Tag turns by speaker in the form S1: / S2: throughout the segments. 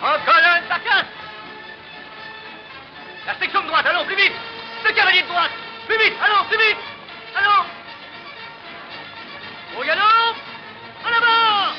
S1: En colonne, ça casse. La section de droite, allons, plus vite. Le cavalier de droite, plus vite, allons, plus vite. Allons. Au galop, en avant.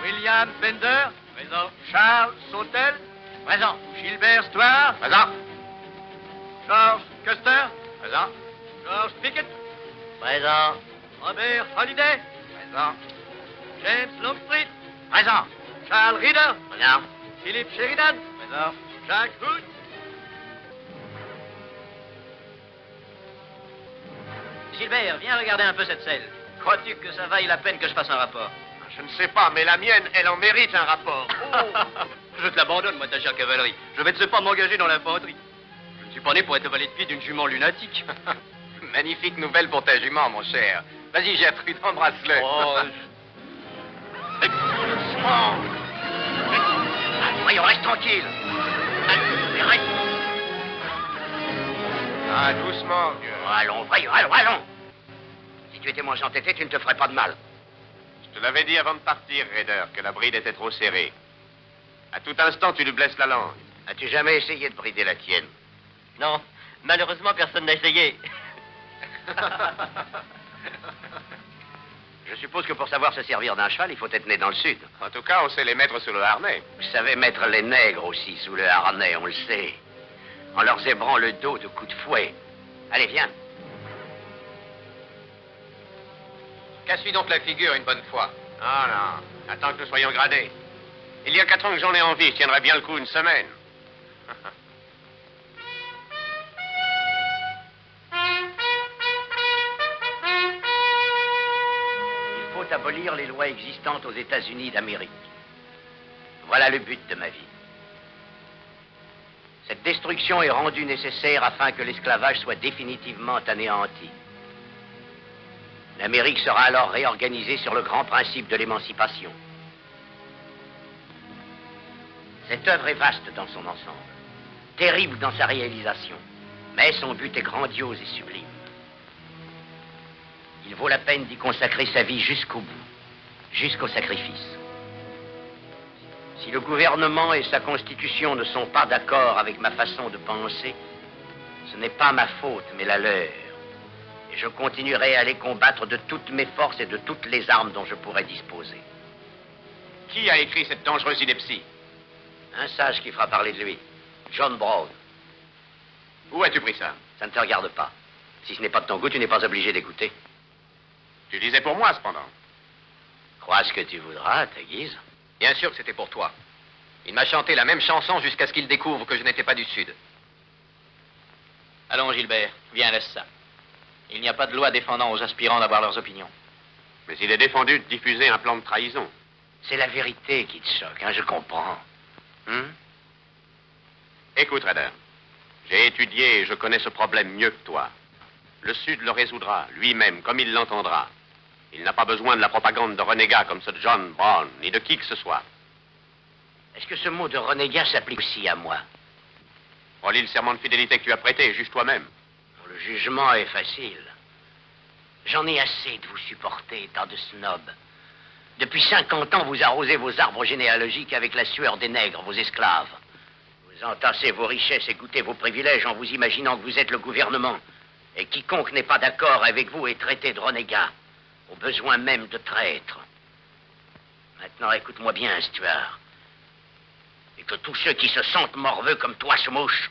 S1: William Bender. Présent. Charles Sautel. Présent. Gilbert Stoire. Présent. George Custer. Présent. George Pickett. Présent. Robert Holiday. Présent. James Longstreet. Présent. Charles Reader. Présent. Philip Sheridan. Présent. Jacques Hood. Gilbert, viens regarder un peu cette selle. Crois-tu que ça vaille la peine que je fasse un rapport?
S2: Je ne sais pas, mais la mienne, elle en mérite un rapport.
S1: Oh. Je te l'abandonne, moi, ta chère cavalerie. Je vais de ce pas m'engager dans l'infanterie. Je ne suis pas né pour être valet de pied d'une jument lunatique.
S2: Magnifique nouvelle pour ta jument, mon cher. Vas-y, Gertrude, embrasse-le.
S1: Oh,
S2: doucement.
S1: Voyons, reste tranquille. Reste.
S2: Ah, doucement, vieux.
S1: Allons, voyons, allons. Si tu étais moins entêté, tu ne te ferais pas de mal.
S2: Je te l'avais dit avant de partir, Raider, que la bride était trop serrée. À tout instant, tu lui blesses la langue.
S1: As-tu jamais essayé de brider la tienne?
S3: Non, malheureusement, personne n'a essayé.
S1: Je suppose que pour savoir se servir d'un cheval, il faut être né dans le sud.
S2: En tout cas, on sait les mettre sous le harnais.
S1: Vous savez mettre les nègres aussi sous le harnais, on le sait. En leur zébrant le dos de coups de fouet. Allez, viens.
S2: Casse-lui donc la figure une bonne fois. Ah non, attends que nous soyons gradés. Il y a 4 ans que j'en ai envie, je tiendrai bien le coup une semaine.
S1: Il faut abolir les lois existantes aux États-Unis d'Amérique. Voilà le but de ma vie. Cette destruction est rendue nécessaire afin que l'esclavage soit définitivement anéanti. L'Amérique sera alors réorganisée sur le grand principe de l'émancipation. Cette œuvre est vaste dans son ensemble, terrible dans sa réalisation, mais son but est grandiose et sublime. Il vaut la peine d'y consacrer sa vie jusqu'au bout, jusqu'au sacrifice. Si le gouvernement et sa constitution ne sont pas d'accord avec ma façon de penser, ce n'est pas ma faute, mais la leur. Et je continuerai à les combattre de toutes mes forces et de toutes les armes dont je pourrai disposer.
S2: Qui a écrit cette dangereuse ineptie?
S1: Un sage qui fera parler de lui, John Brown.
S2: Où as-tu pris ça?
S1: Ça ne te regarde pas. Si ce n'est pas de ton goût, tu n'es pas obligé d'écouter.
S2: Tu disais pour moi, cependant.
S1: Crois ce que tu voudras, à ta guise.
S3: Bien sûr que c'était pour toi. Il m'a chanté la même chanson jusqu'à ce qu'il découvre que je n'étais pas du Sud. Allons, Gilbert, viens, laisse ça. Il n'y a pas de loi défendant aux aspirants d'avoir leurs opinions.
S2: Mais il est défendu de diffuser un plan de trahison.
S1: C'est la vérité qui te choque, hein, je comprends.
S2: Écoute, Raider, j'ai étudié et je connais ce problème mieux que toi. Le Sud le résoudra, lui-même, comme il l'entendra. Il n'a pas besoin de la propagande de renégats comme ce John Brown, ni de qui que ce soit.
S1: Est-ce que ce mot de renégat s'applique aussi à moi?
S2: Relis le serment de fidélité que tu as prêté, juge toi-même.
S1: Le jugement est facile. J'en ai assez de vous supporter, tant de snobs. Depuis 50 ans, vous arrosez vos arbres généalogiques avec la sueur des nègres, vos esclaves. Vous entassez vos richesses et goûtez vos privilèges en vous imaginant que vous êtes le gouvernement. Et quiconque n'est pas d'accord avec vous est traité de renégat, au besoin même de traître. Maintenant, écoute-moi bien, Stuart. Et que tous ceux qui se sentent morveux comme toi se mouchent.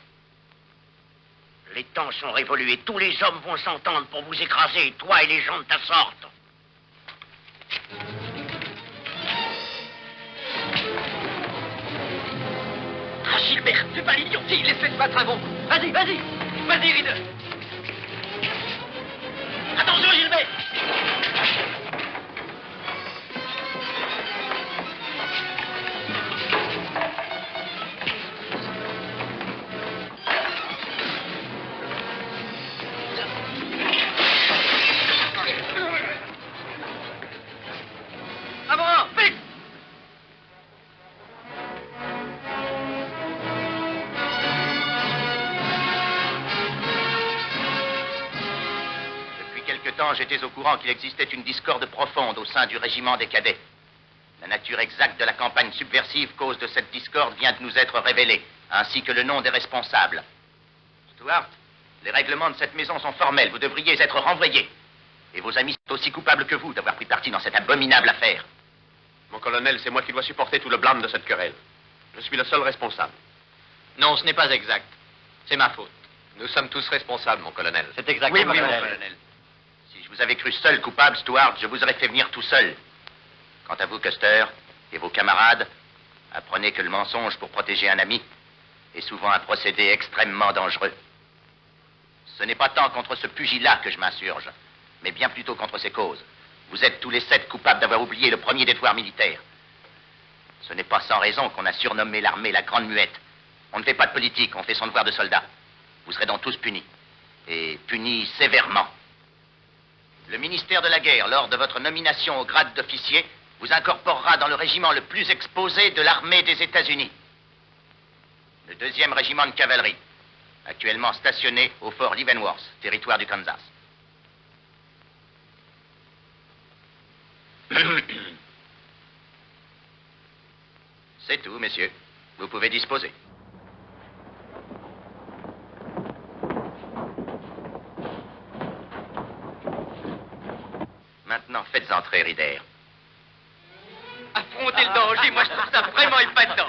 S1: Les temps sont révolus et tous les hommes vont s'entendre pour vous écraser, toi et les gens de ta sorte. Ah, Gilbert, fais pas l'idiotie, laisse-les se battre un bon coup. Vas-y, vas-y, vas-y, Reader. Attention, Gilbert.
S4: temps, j'étais au courant qu'il existait une discorde profonde au sein du régiment des cadets. La nature exacte de la campagne subversive cause de cette discorde vient de nous être révélée, ainsi que le nom des responsables. Stuart, les règlements de cette maison sont formels. Vous devriez être renvoyé. Et vos amis sont aussi coupables que vous d'avoir pris parti dans cette abominable affaire.
S2: Mon colonel, c'est moi qui dois supporter tout le blâme de cette querelle. Je suis le seul responsable.
S3: Non, ce n'est pas exact. C'est ma faute. Nous sommes tous responsables, mon colonel.
S1: C'est exactement
S4: Oui, mon colonel. Si je vous avais cru seul coupable, Stuart, je vous aurais fait venir tout seul. Quant à vous, Custer, et vos camarades, apprenez que le mensonge pour protéger un ami est souvent un procédé extrêmement dangereux. Ce n'est pas tant contre ce pugilat que je m'insurge, mais bien plutôt contre ses causes. Vous êtes tous les 7 coupables d'avoir oublié le premier détroit militaire. Ce n'est pas sans raison qu'on a surnommé l'armée la Grande Muette. On ne fait pas de politique, on fait son devoir de soldat. Vous serez donc tous punis. Et punis sévèrement. Le ministère de la Guerre, lors de votre nomination au grade d'officier, vous incorporera dans le régiment le plus exposé de l'armée des États-Unis. Le 2e régiment de cavalerie, actuellement stationné au fort Leavenworth, territoire du Kansas. C'est tout, messieurs. Vous pouvez disposer. Maintenant, faites entrer Rider.
S3: Affronter le danger, moi je trouve ça vraiment épatant.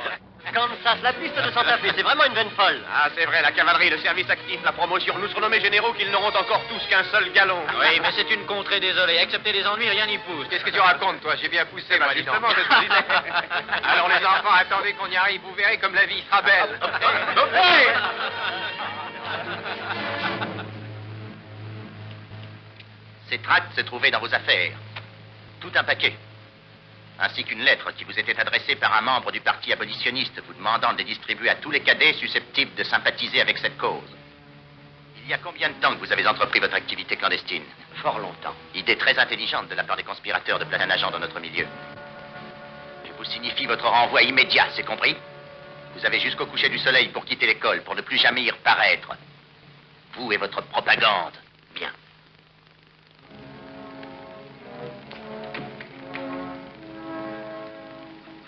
S1: Kansas, la piste de Santa Fe, c'est vraiment une veine folle.
S2: Ah, c'est vrai, la cavalerie, le service actif, la promotion, nous surnommés généraux qu'ils n'auront encore tous qu'un seul galon.
S3: Oui, mais c'est une contrée désolée. Excepté les ennuis, rien n'y pousse. Qu'est-ce que tu racontes, toi? J'ai bien poussé,
S2: Bah,
S3: moi, dis donc.
S2: justement, c'est ce que je disais.
S3: Alors, les enfants, attendez qu'on y arrive. Vous verrez comme la vie sera belle.
S4: Ces tracts se trouvaient dans vos affaires. Tout un paquet. Ainsi qu'une lettre qui vous était adressée par un membre du parti abolitionniste vous demandant de les distribuer à tous les cadets susceptibles de sympathiser avec cette cause. Il y a combien de temps que vous avez entrepris votre activité clandestine?
S1: Fort longtemps.
S4: Idée très intelligente de la part des conspirateurs de placer un agent dans notre milieu. Je vous signifie votre renvoi immédiat, c'est compris? Vous avez jusqu'au coucher du soleil pour quitter l'école, pour ne plus jamais y reparaître. Vous et votre propagande.
S1: Bien.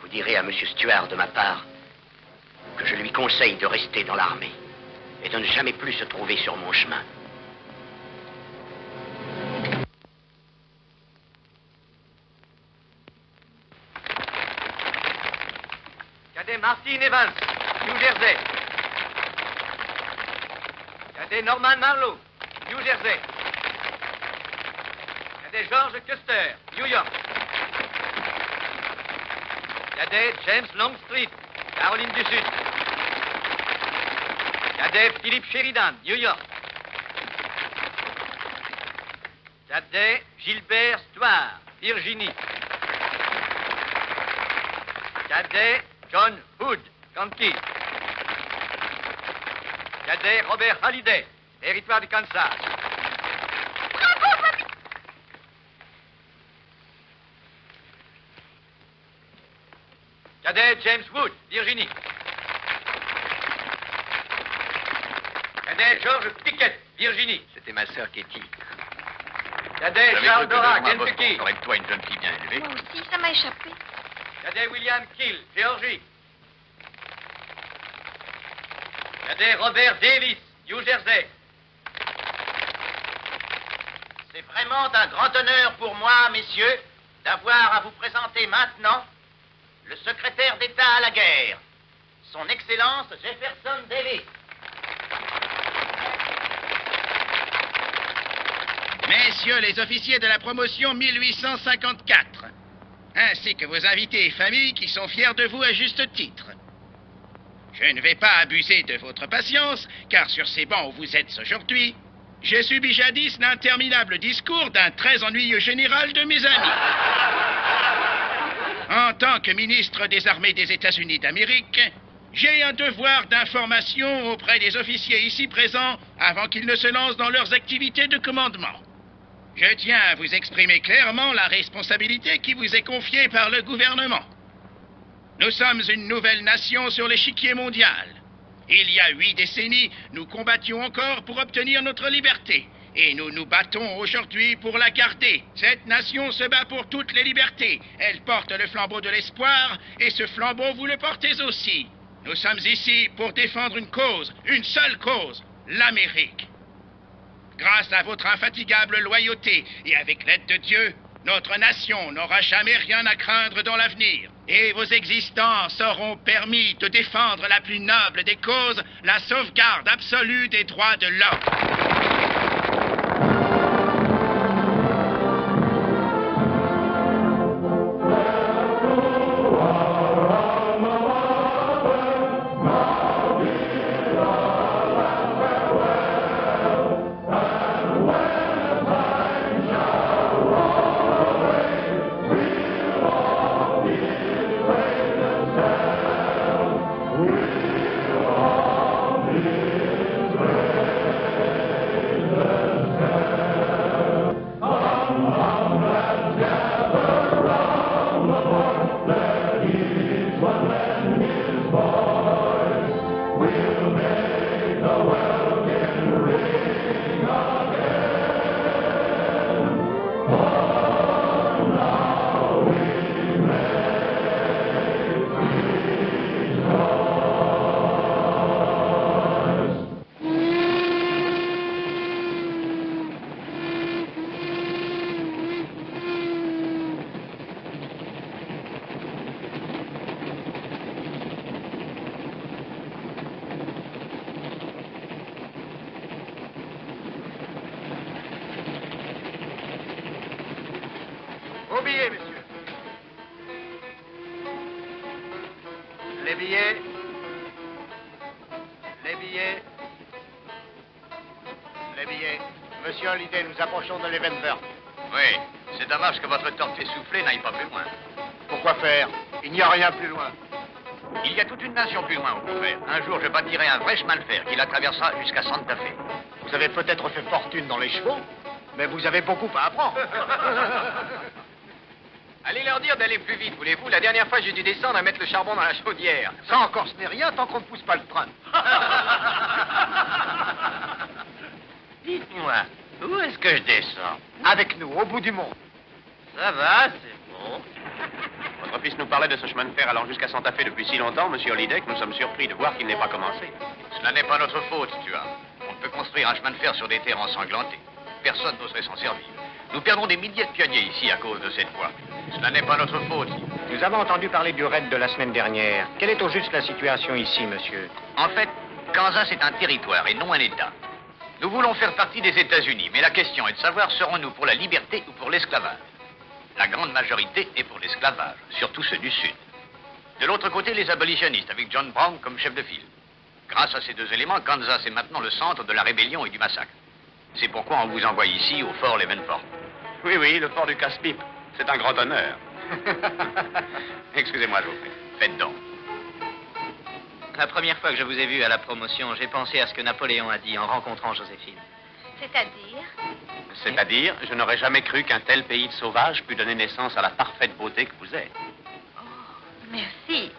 S1: Vous direz à M. Stuart de ma part que je lui conseille de rester dans l'armée et de ne jamais plus se trouver sur mon chemin.
S3: Cadet Martin Evans, New Jersey. Cadet Norman Marlowe, New Jersey. Cadet George Custer, New York. Cadet James Longstreet, Caroline du Sud. Cadet Philippe Sheridan, New York. Cadet Gilbert Stuart, Virginie. Cadet John Hood, Kankakee. Cadet Robert Halliday, territoire du Kansas. Cadet James Wood, Virginie. Cadet George Pickett, Virginie.
S5: C'était ma sœur Katie.
S3: Cadet Charles Dora, Kentucky.
S5: J'aurais de toi une jeune fille bien élevée.
S6: Moi aussi, ça m'a échappé.
S3: Cadet William Kill, Géorgie. Cadet Robert Davis, New Jersey.
S4: C'est vraiment d'un grand honneur pour moi, messieurs, d'avoir à vous présenter maintenant le secrétaire d'État à la guerre, son Excellence Jefferson Davis.
S7: Messieurs les officiers de la promotion 1854, ainsi que vos invités et familles qui sont fiers de vous à juste titre. Je ne vais pas abuser de votre patience, car sur ces bancs où vous êtes aujourd'hui, j'ai subi jadis l'interminable discours d'un très ennuyeux général de mes amis. En tant que ministre des Armées des États-Unis d'Amérique, j'ai un devoir d'information auprès des officiers ici présents avant qu'ils ne se lancent dans leurs activités de commandement. Je tiens à vous exprimer clairement la responsabilité qui vous est confiée par le gouvernement. Nous sommes une nouvelle nation sur l'échiquier mondial. Il y a 8 décennies, nous combattions encore pour obtenir notre liberté. Et nous nous battons aujourd'hui pour la garder. Cette nation se bat pour toutes les libertés. Elle porte le flambeau de l'espoir, et ce flambeau, vous le portez aussi. Nous sommes ici pour défendre une cause, une seule cause, l'Amérique. Grâce à votre infatigable loyauté et avec l'aide de Dieu, notre nation n'aura jamais rien à craindre dans l'avenir. Et vos existences auront permis de défendre la plus noble des causes, la sauvegarde absolue des droits de l'homme.
S1: Vos billets, messieurs. Les billets. Les billets. Les billets. Monsieur Hallyday, nous approchons de l'Evenvert.
S3: Oui, c'est dommage que votre torte essoufflée n'aille pas plus loin.
S1: Pourquoi faire? Il n'y a rien plus loin.
S3: Il y a toute une nation plus loin, au contraire. Un jour, je bâtirai un vrai chemin de fer qui la traversera jusqu'à Santa Fe.
S1: Vous avez peut-être fait fortune dans les chevaux, mais vous avez beaucoup à apprendre.
S3: Allez leur dire d'aller plus vite, voulez-vous? La dernière fois, j'ai dû descendre et mettre le charbon dans la chaudière.
S1: Ça encore, ce n'est rien tant qu'on ne pousse pas le train.
S4: Dites-moi, où est-ce que je descends?
S1: Avec nous, au bout du monde.
S4: Ça va, c'est bon.
S2: Votre fils nous parlait de ce chemin de fer allant jusqu'à Santa Fe depuis si longtemps, monsieur Hallyday, que nous sommes surpris de voir qu'il n'ait pas commencé.
S3: Cela n'est pas notre faute, tu vois. On ne peut construire un chemin de fer sur des terres ensanglantées. Personne n'oserait s'en servir. Nous perdons des milliers de pionniers ici à cause de cette voie. Cela n'est pas notre faute.
S1: Nous avons entendu parler du raid de la semaine dernière. Quelle est au juste la situation ici, monsieur?
S3: En fait, Kansas est un territoire et non un État. Nous voulons faire partie des États-Unis, mais la question est de savoir serons-nous pour la liberté ou pour l'esclavage. La grande majorité est pour l'esclavage, surtout ceux du Sud. De l'autre côté, les abolitionnistes, avec John Brown comme chef de file. Grâce à ces deux éléments, Kansas est maintenant le centre de la rébellion et du massacre. C'est pourquoi on vous envoie ici, au fort Leavenworth.
S2: Oui, oui, le fort du casse-pipe. C'est un grand honneur. Excusez-moi, je vous prie.
S3: Faites donc.
S5: La première fois que je vous ai vu à la promotion, j'ai pensé à ce que Napoléon a dit en rencontrant Joséphine.
S6: C'est-à-dire?
S2: C'est-à-dire, je n'aurais jamais cru qu'un tel pays de sauvages pût donner naissance à la parfaite beauté que vous êtes.
S6: Oh, merci.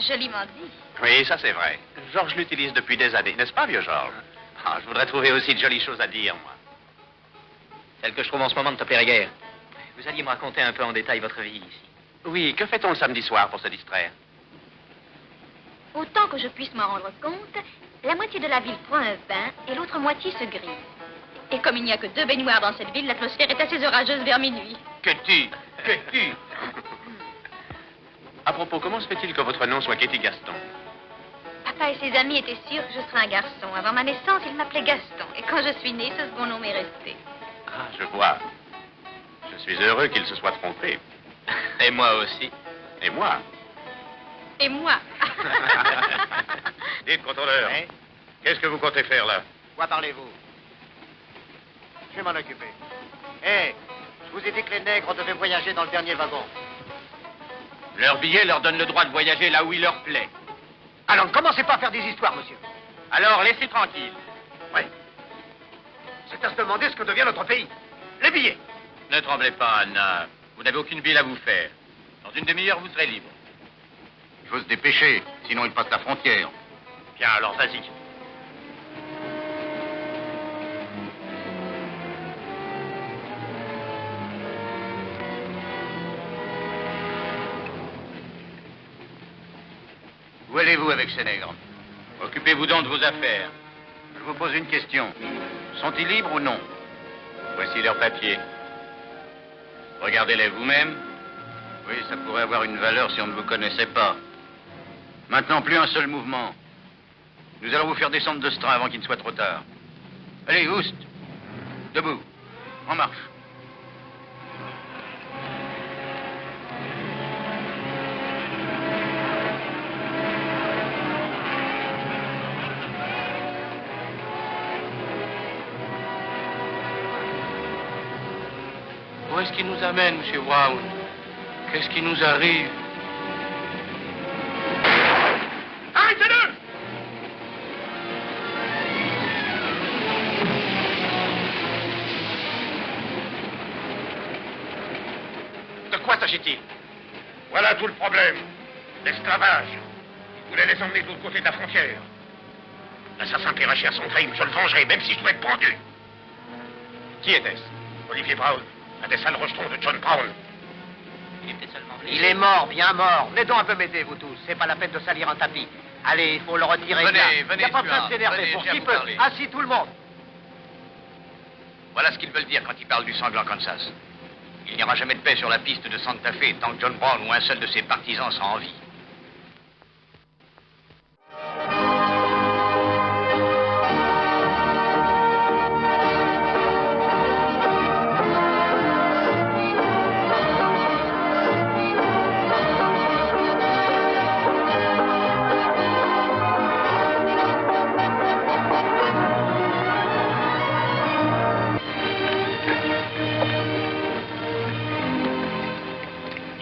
S6: Joliment dit.
S2: Oui, ça c'est vrai. Georges l'utilise depuis des années, n'est-ce pas, vieux Georges? Ah, je voudrais trouver aussi de jolies choses à dire, moi.
S5: Celle que je trouve en ce moment ne te plairait guère. Vous alliez me raconter un peu en détail votre vie ici.
S2: Oui, que fait-on le samedi soir pour se distraire?
S6: Autant que je puisse m'en rendre compte, la moitié de la ville prend un bain et l'autre moitié se grise. Et comme il n'y a que 2 baignoires dans cette ville, l'atmosphère est assez orageuse vers minuit.
S3: Ketty!
S2: À propos, comment se fait-il que votre nom soit Ketty Gaston?
S6: Papa et ses amis étaient sûrs que je serais un garçon. Avant ma naissance, ils m'appelaient Gaston. Et quand je suis née, ce second nom m'est resté.
S2: Ah, je vois. Je suis heureux qu'il se soit trompé.
S5: Et moi aussi.
S2: Et moi?
S6: Et moi?
S2: Dites, contrôleur,
S1: Hein?
S2: qu'est-ce que vous comptez faire là?
S1: Quoi parlez-vous? Je vais m'en occuper. Hé, je vous ai dit que les nègres devaient voyager dans le dernier wagon.
S3: Leur billet leur donne le droit de voyager là où il leur plaît.
S1: Alors ne commencez pas à faire des histoires, monsieur.
S3: Alors, laissez tranquille.
S1: Oui. C'est à se demander ce que devient notre pays. Les billets.
S3: Ne tremblez pas, Anna. Vous n'avez aucune ville à vous faire. Dans une demi-heure, vous serez libre.
S4: Il faut se dépêcher, sinon il passe la frontière.
S2: Bien, alors vas-y.
S3: Où allez-vous avec ces nègres? Occupez-vous donc de vos affaires. Je vous pose une question. Sont-ils libres ou non? Voici leurs papiers. Regardez-les vous-même. Oui, ça pourrait avoir une valeur si on ne vous connaissait pas. Maintenant, plus un seul mouvement. Nous allons vous faire descendre de ce train avant qu'il ne soit trop tard. Allez, Oust. Debout. En marche.
S8: Où est-ce qu'il nous amène, M. Brown? Qu'est-ce qui nous arrive?
S7: Arrêtez-le!
S2: De quoi s'agit-il?
S7: Voilà tout le problème. L'esclavage. Ils voulaient les emmener de l'autre côté de la frontière. L'assassin Péraché à son crime, je le vengerai, même si je dois être pendu.
S2: Qui était-ce?
S7: Olivier Brown, un des sales rejetons de John Brown.
S5: Il est peut-être seulement blessé.
S1: Il est mort, bien mort. Venez donc un peu m'aider, vous tous. C'est pas la peine de salir un tapis. Allez, il faut le retirer.
S3: Venez,
S1: là.
S3: venez,
S1: Il n'y a pas besoin de
S3: Stuart.
S1: s'énerver.
S3: Venez,
S1: Pour
S3: j'ai à
S1: qui
S3: vous
S1: peut.
S3: parler.
S1: Assis tout le monde.
S3: Voilà ce qu'ils veulent dire quand ils parlent du sanglant Kansas. Il n'y aura jamais de paix sur la piste de Santa Fe tant que John Brown ou un seul de ses partisans sera en vie.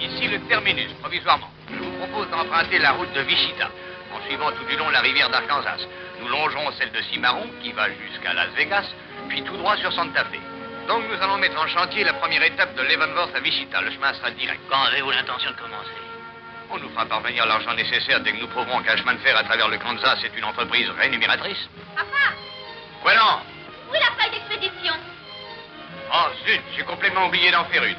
S3: Ici le terminus, provisoirement. Je vous propose d'emprunter la route de Wichita, en suivant tout du long la rivière d'Arkansas. Nous longerons celle de Cimarron, qui va jusqu'à Las Vegas, puis tout droit sur Santa Fe. Donc nous allons mettre en chantier la première étape de Leavenworth à Wichita. Le chemin sera direct.
S5: Quand avez-vous l'intention de commencer?
S3: On nous fera parvenir l'argent nécessaire dès que nous prouverons qu'un chemin de fer à travers le Kansas est une entreprise rémunératrice.
S6: Papa,
S3: Quoi non?
S6: où est la feuille d'expédition?
S3: Oh zut, j'ai complètement oublié d'en faire une.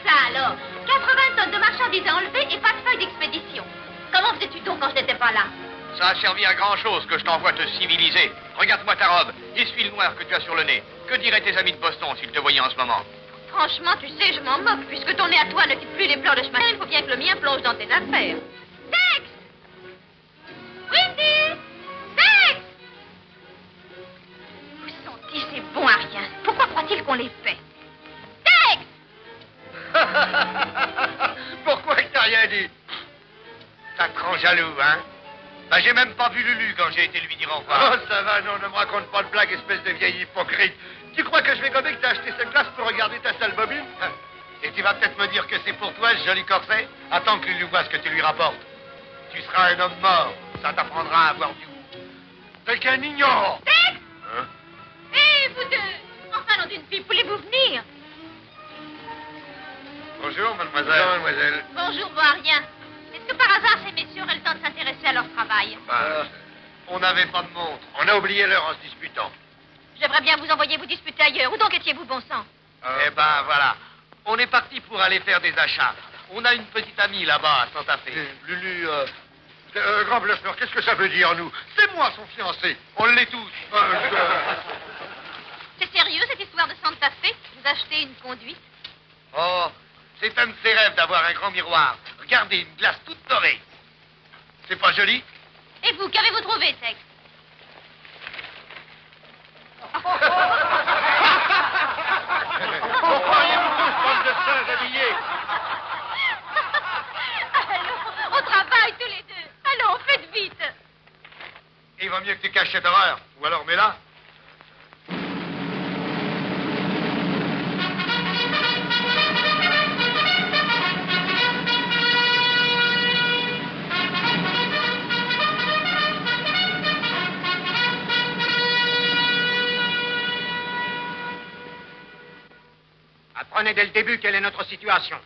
S6: Ça alors, 80 tonnes de marchandises à enlever et pas de feuille d'expédition. Comment faisais-tu donc quand je n'étais pas là?
S3: Ça a servi à grand-chose que je t'envoie te civiliser. Regarde-moi ta robe, essuie le noir que tu as sur le nez. Que diraient tes amis de Boston s'ils te voyaient en ce moment?
S6: Franchement, tu sais, je m'en moque. Puisque ton nez à toi ne quitte plus les plans de chemin, il faut bien que le mien plonge dans tes affaires. Tex! Windy! Tex! Où sont-ils ces bons à rien? Pourquoi croient-ils qu'on les paie? Tex!
S3: Pourquoi que t'as rien dit? T'as trop jaloux, hein? Ben, j'ai même pas vu Lulu quand j'ai été lui dire au revoir.
S4: Oh, ça va, non, ne me raconte pas de blague, espèce de vieille hypocrite. Tu crois que je vais gommer que t'as acheté cette glace pour regarder ta sale bobine?
S3: Et tu vas peut-être me dire que c'est pour toi, ce joli corset? Attends que Lulu voit ce que tu lui rapportes. Tu seras un homme mort. Ça t'apprendra à avoir du goût. T'es qu'un ignorant.
S6: Tex!
S3: Hein?
S6: Hé, vous deux! Enfin, nom d'une fille, voulez-vous venir?
S3: Bonjour, mademoiselle. Bonjour, mademoiselle.
S6: Bonjour, bon à rien. Est-ce que par hasard, ces messieurs auraient le temps de s'intéresser à leur travail?
S3: On n'avait pas de montre. On a oublié l'heure en se disputant.
S6: J'aimerais bien vous envoyer vous disputer ailleurs. Où donc étiez-vous, bon sang?
S3: Eh ben, voilà. On est parti pour aller faire des achats. On a une petite amie là-bas, à Santa Fe.
S4: Lulu, grand bluffeur, qu'est-ce que ça veut dire, nous? C'est moi son fiancé.
S3: On l'est tous.
S6: C'est sérieux, cette histoire de Santa Fe? Vous achetez une conduite?
S3: Oh, c'est un de ses rêves d'avoir un grand miroir. Regardez, une glace toute dorée. C'est pas joli?
S6: Et vous, qu'avez-vous trouvé, Tex?
S3: Croyez-vous tous, bande de singes habillés?
S6: Allons, au travail, tous les deux. Allons, faites vite.
S3: Il va mieux que tu caches cette horreur. Ou alors mets-la.
S9: Apprenez dès le début quelle est notre situation.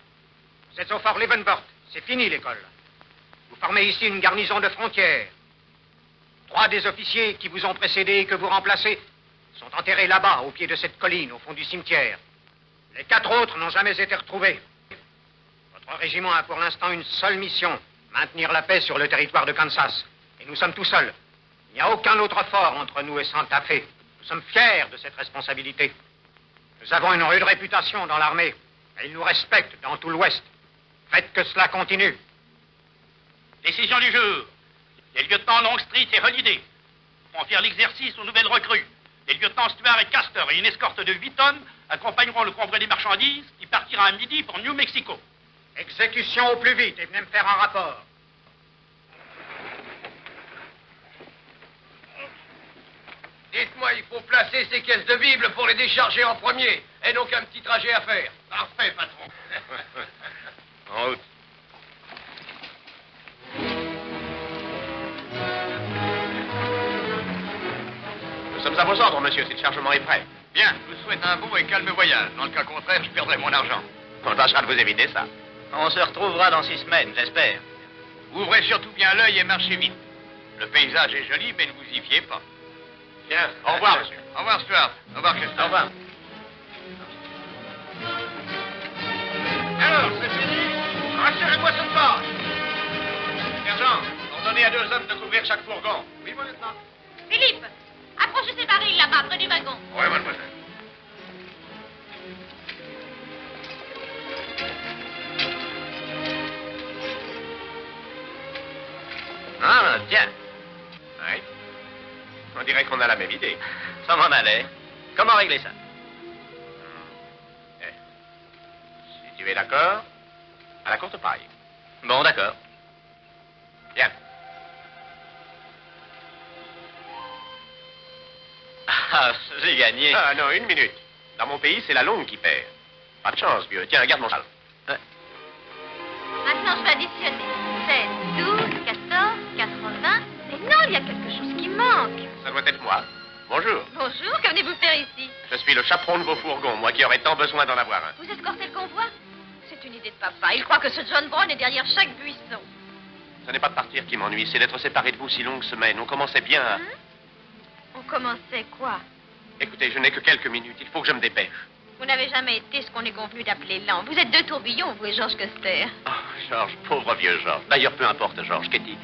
S9: Vous êtes au fort Leavenworth. C'est fini l'école. Vous formez ici une garnison de frontières. 3 des officiers qui vous ont précédé et que vous remplacez sont enterrés là-bas, au pied de cette colline, au fond du cimetière. Les 4 autres n'ont jamais été retrouvés. Votre régiment a pour l'instant une seule mission, maintenir la paix sur le territoire de Kansas. Et nous sommes tout seuls. Il n'y a aucun autre fort entre nous et Santa Fe. Nous sommes fiers de cette responsabilité. Nous avons une rude réputation dans l'armée. Et ils nous respectent dans tout l'Ouest. Faites que cela continue.
S10: Décision du jour. Les lieutenants Longstreet et Holiday vont faire l'exercice aux nouvelles recrues. Les lieutenants Stuart et Castor et une escorte de 8 hommes accompagneront le convoi des marchandises qui partira à midi pour New Mexico.
S9: Exécution au plus vite et venez me faire un rapport.
S8: Dites-moi, il faut placer ces caisses de Bible pour les décharger en premier, et donc un petit trajet à faire. Parfait, patron.
S2: En route. Nous sommes à vos ordres, monsieur, si le chargement est prêt.
S3: Bien, je vous souhaite un bon et calme voyage. Dans le cas contraire, je perdrai mon argent.
S2: On tâchera de vous éviter ça.
S5: On se retrouvera dans 6 semaines, j'espère.
S3: Ouvrez surtout bien l'œil et marchez vite. Le paysage est joli, mais ne vous y fiez pas.
S2: Bien, au revoir, monsieur.
S3: Au revoir, Stuart. Au revoir, Chester.
S5: Au revoir.
S3: Alors, c'est fini. Rassurez-moi cette page. Sergent, ordonnez à 2 hommes de couvrir chaque fourgon. Oui, mon lieutenant.
S6: Philippe, approchez ces barils là-bas, près du wagon.
S3: Oui, mademoiselle.
S5: Ah, tiens.
S2: Oui. On dirait qu'on a la même idée.
S5: Ça m'en allait. Comment régler ça?
S2: Si tu es d'accord, à la courte paille.
S5: Bon, d'accord.
S2: Bien.
S5: Ah, j'ai gagné.
S2: Ah non, 1 minute. Dans mon pays, c'est la longue qui perd. Pas de chance, vieux. Tiens, regarde mon châle.
S6: Maintenant, je vais additionner. 16, 12, 14, 80. Mais non, il y a quelque chose qui manque.
S2: Ça doit être moi. Bonjour.
S6: Bonjour, que venez-vous faire ici?
S2: Je suis le chaperon de vos fourgons, moi qui aurais tant besoin d'en avoir un.
S6: Vous escortez le convoi? C'est une idée de papa. Il croit que ce John Brown est derrière chaque buisson.
S2: Ce n'est pas de partir qui m'ennuie, c'est d'être séparé de vous si longue semaine. On commençait bien à...
S6: On commençait quoi?
S2: Écoutez, je n'ai que quelques minutes, il faut que je me dépêche.
S6: Vous n'avez jamais été ce qu'on est convenu d'appeler lent. Vous êtes 2 tourbillons, vous et George Custer.
S2: Oh, Georges, pauvre vieux Georges. D'ailleurs, peu importe, Georges, Katie.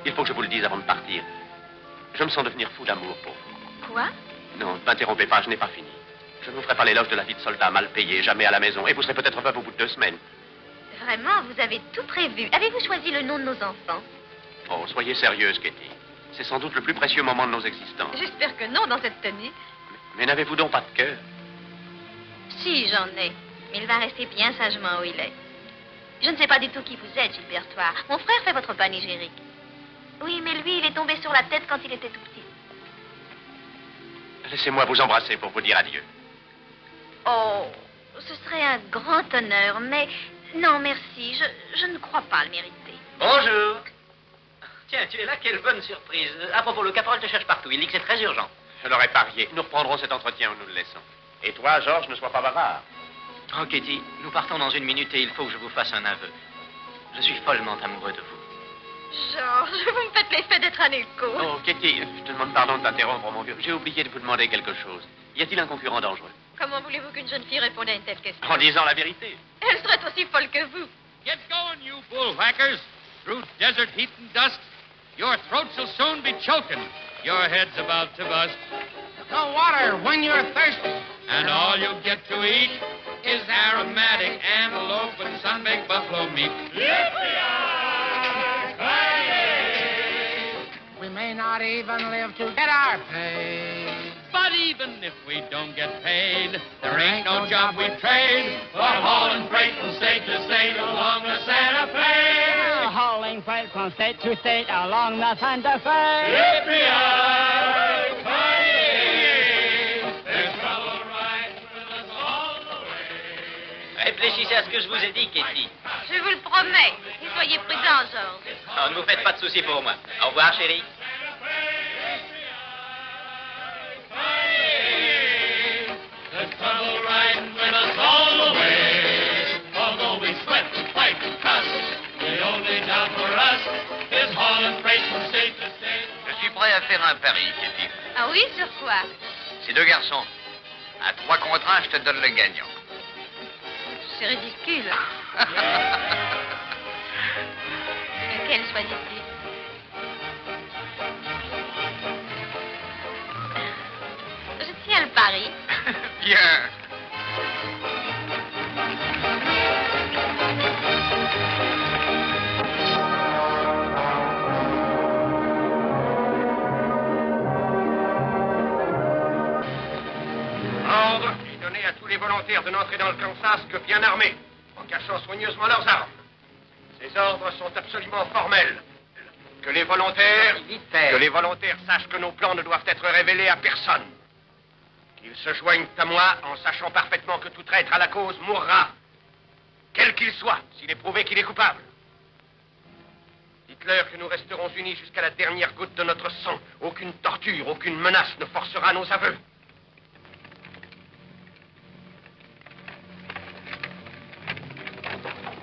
S2: Il faut que je vous le dise avant de partir. Je me sens devenir fou d'amour pour vous.
S6: Quoi?
S2: Non, ne m'interrompez pas, je n'ai pas fini. Je ne vous ferai pas l'éloge de la vie de soldat mal payé, jamais à la maison, et vous serez peut-être veuve au bout de 2 semaines.
S6: Vraiment, vous avez tout prévu. Avez-vous choisi le nom de nos enfants?
S2: Oh, soyez sérieuse, Katie. C'est sans doute le plus précieux moment de nos existences.
S6: J'espère que non, dans cette tenue.
S2: Mais n'avez-vous donc pas de cœur?
S6: Si, j'en ai. Mais il va rester bien sagement où il est. Je ne sais pas du tout qui vous êtes, Gilbertoir. Mon frère fait votre panégyrique. Oui, mais lui, il est tombé sur la tête quand il était tout petit.
S2: Laissez-moi vous embrasser pour vous dire adieu.
S6: Oh, ce serait un grand honneur, mais... Non, merci, je ne crois pas le mériter.
S5: Bonjour. Tiens, tu es là, quelle bonne surprise. À propos, le caporal te cherche partout. Il dit que c'est très urgent.
S2: Je l'aurais parié. Nous reprendrons cet entretien où nous le laissons. Et toi, Georges, ne sois pas bavard.
S5: Oh, Katie, nous partons dans 1 minute et il faut que je vous fasse un aveu. Je suis follement amoureux de vous.
S6: Georges, vous me faites l'effet d'être un écho.
S2: Oh, Katie, je te demande pardon de t'interrompre, mon vieux. J'ai oublié de vous demander quelque chose. Y a-t-il un concurrent dangereux?
S6: Comment voulez-vous qu'une jeune fille réponde à une telle question?
S2: En disant la vérité.
S6: Elle serait aussi folle que vous.
S11: Get going, you bullwhackers. Through desert heat and dust, your throats will soon be choking. Your head's about to bust. No water when you're thirsty. And all you get to eat is aromatic antelope and sun-baked buffalo meat. We may not even live to get our pay. But even if we don't get paid, there ain't no job we trade for hauling freight from state to state along the Santa Fe.
S12: Hauling freight from state to state along the Santa Fe.
S5: Réfléchissez à ce que je vous ai dit, Katie.
S6: Je vous le promets. Et soyez prudent, Georges.
S5: Oh, ne vous faites pas de soucis pour moi. Au revoir, chérie.
S3: Je suis prêt à faire un pari, Katie.
S6: Ah oui, sur quoi?
S3: Ces 2 garçons, à 3 contre 1, je te donne le gagnant.
S6: C'est ridicule. qu'elle soit d'ici. Je tiens le pari.
S9: Bien. Ordre est donné à tous les volontaires de n'entrer dans le Kansas que bien armés, en cachant soigneusement leurs armes. Ces ordres sont absolument formels. Que les volontaires sachent que nos plans ne doivent être révélés à personne. Qu'ils se joignent à moi en sachant parfaitement que tout traître à la cause mourra, quel qu'il soit, s'il est prouvé qu'il est coupable. Dites-leur que nous resterons unis jusqu'à la dernière goutte de notre sang. Aucune torture, aucune menace ne forcera nos aveux.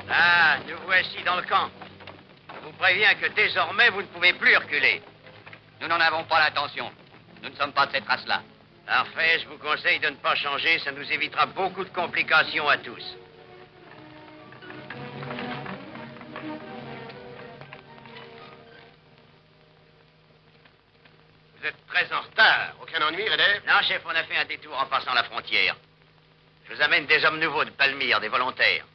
S1: Ah, nous voici dans le camp. Je vous préviens que désormais, vous ne pouvez plus reculer.
S5: Nous n'en avons pas l'intention. Nous ne sommes pas de cette race-là.
S1: Parfait, je vous conseille de ne pas changer, ça nous évitera beaucoup de complications à tous.
S9: Vous êtes très en retard. Aucun ennui, Rader?
S1: Non, chef, on a fait un détour en passant la frontière. Je vous amène des hommes nouveaux de Palmyre, des volontaires.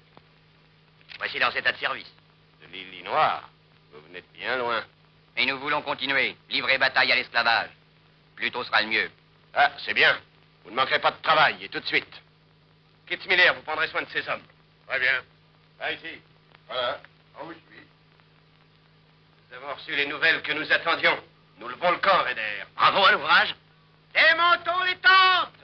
S1: Voici leur état de service.
S9: De l'Illinois. Vous venez de bien loin.
S5: Et nous voulons continuer, livrer bataille à l'esclavage. Plus tôt sera le mieux.
S9: Ah, c'est bien. Vous ne manquerez pas de travail, et tout de suite. Kit Miller, vous prendrez soin de ces hommes. Très bien. Ah, ici. Voilà. En où je suis. Nous avons reçu les nouvelles que nous attendions. Nous levons le camp, Rader.
S1: Bravo à l'ouvrage. Démontons les tentes!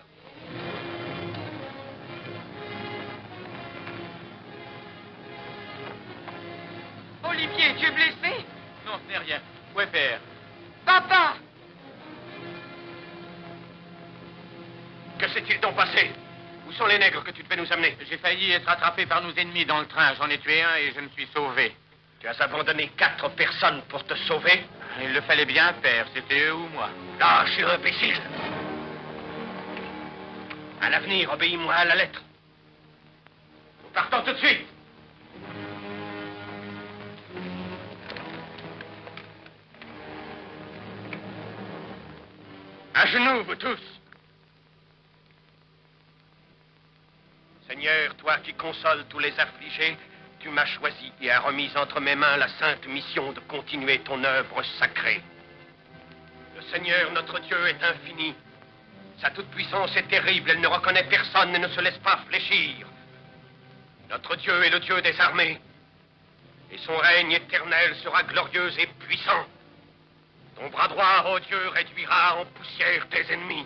S13: Olivier, tu es blessé?
S10: Non, ce n'est rien. Où est père?
S13: Papa!
S9: Que s'est-il donc passé? Où sont les nègres que tu devais nous amener?
S10: J'ai failli être attrapé par nos ennemis dans le train. J'en ai tué un et je me suis sauvé.
S9: Tu as abandonné 4 personnes pour te sauver?
S10: Il le fallait bien faire. C'était eux ou moi.
S9: Lâche, imbécile! À l'avenir, obéis-moi à la lettre. Nous partons tout de suite. À genoux, vous tous. Seigneur, toi qui consoles tous les affligés, tu m'as choisi et as remis entre mes mains la sainte mission de continuer ton œuvre sacrée. Le Seigneur, notre Dieu, est infini. Sa toute-puissance est terrible, elle ne reconnaît personne et ne se laisse pas fléchir. Notre Dieu est le Dieu des armées, et son règne éternel sera glorieux et puissant. Ton bras droit, ô Dieu, réduira en poussière tes ennemis.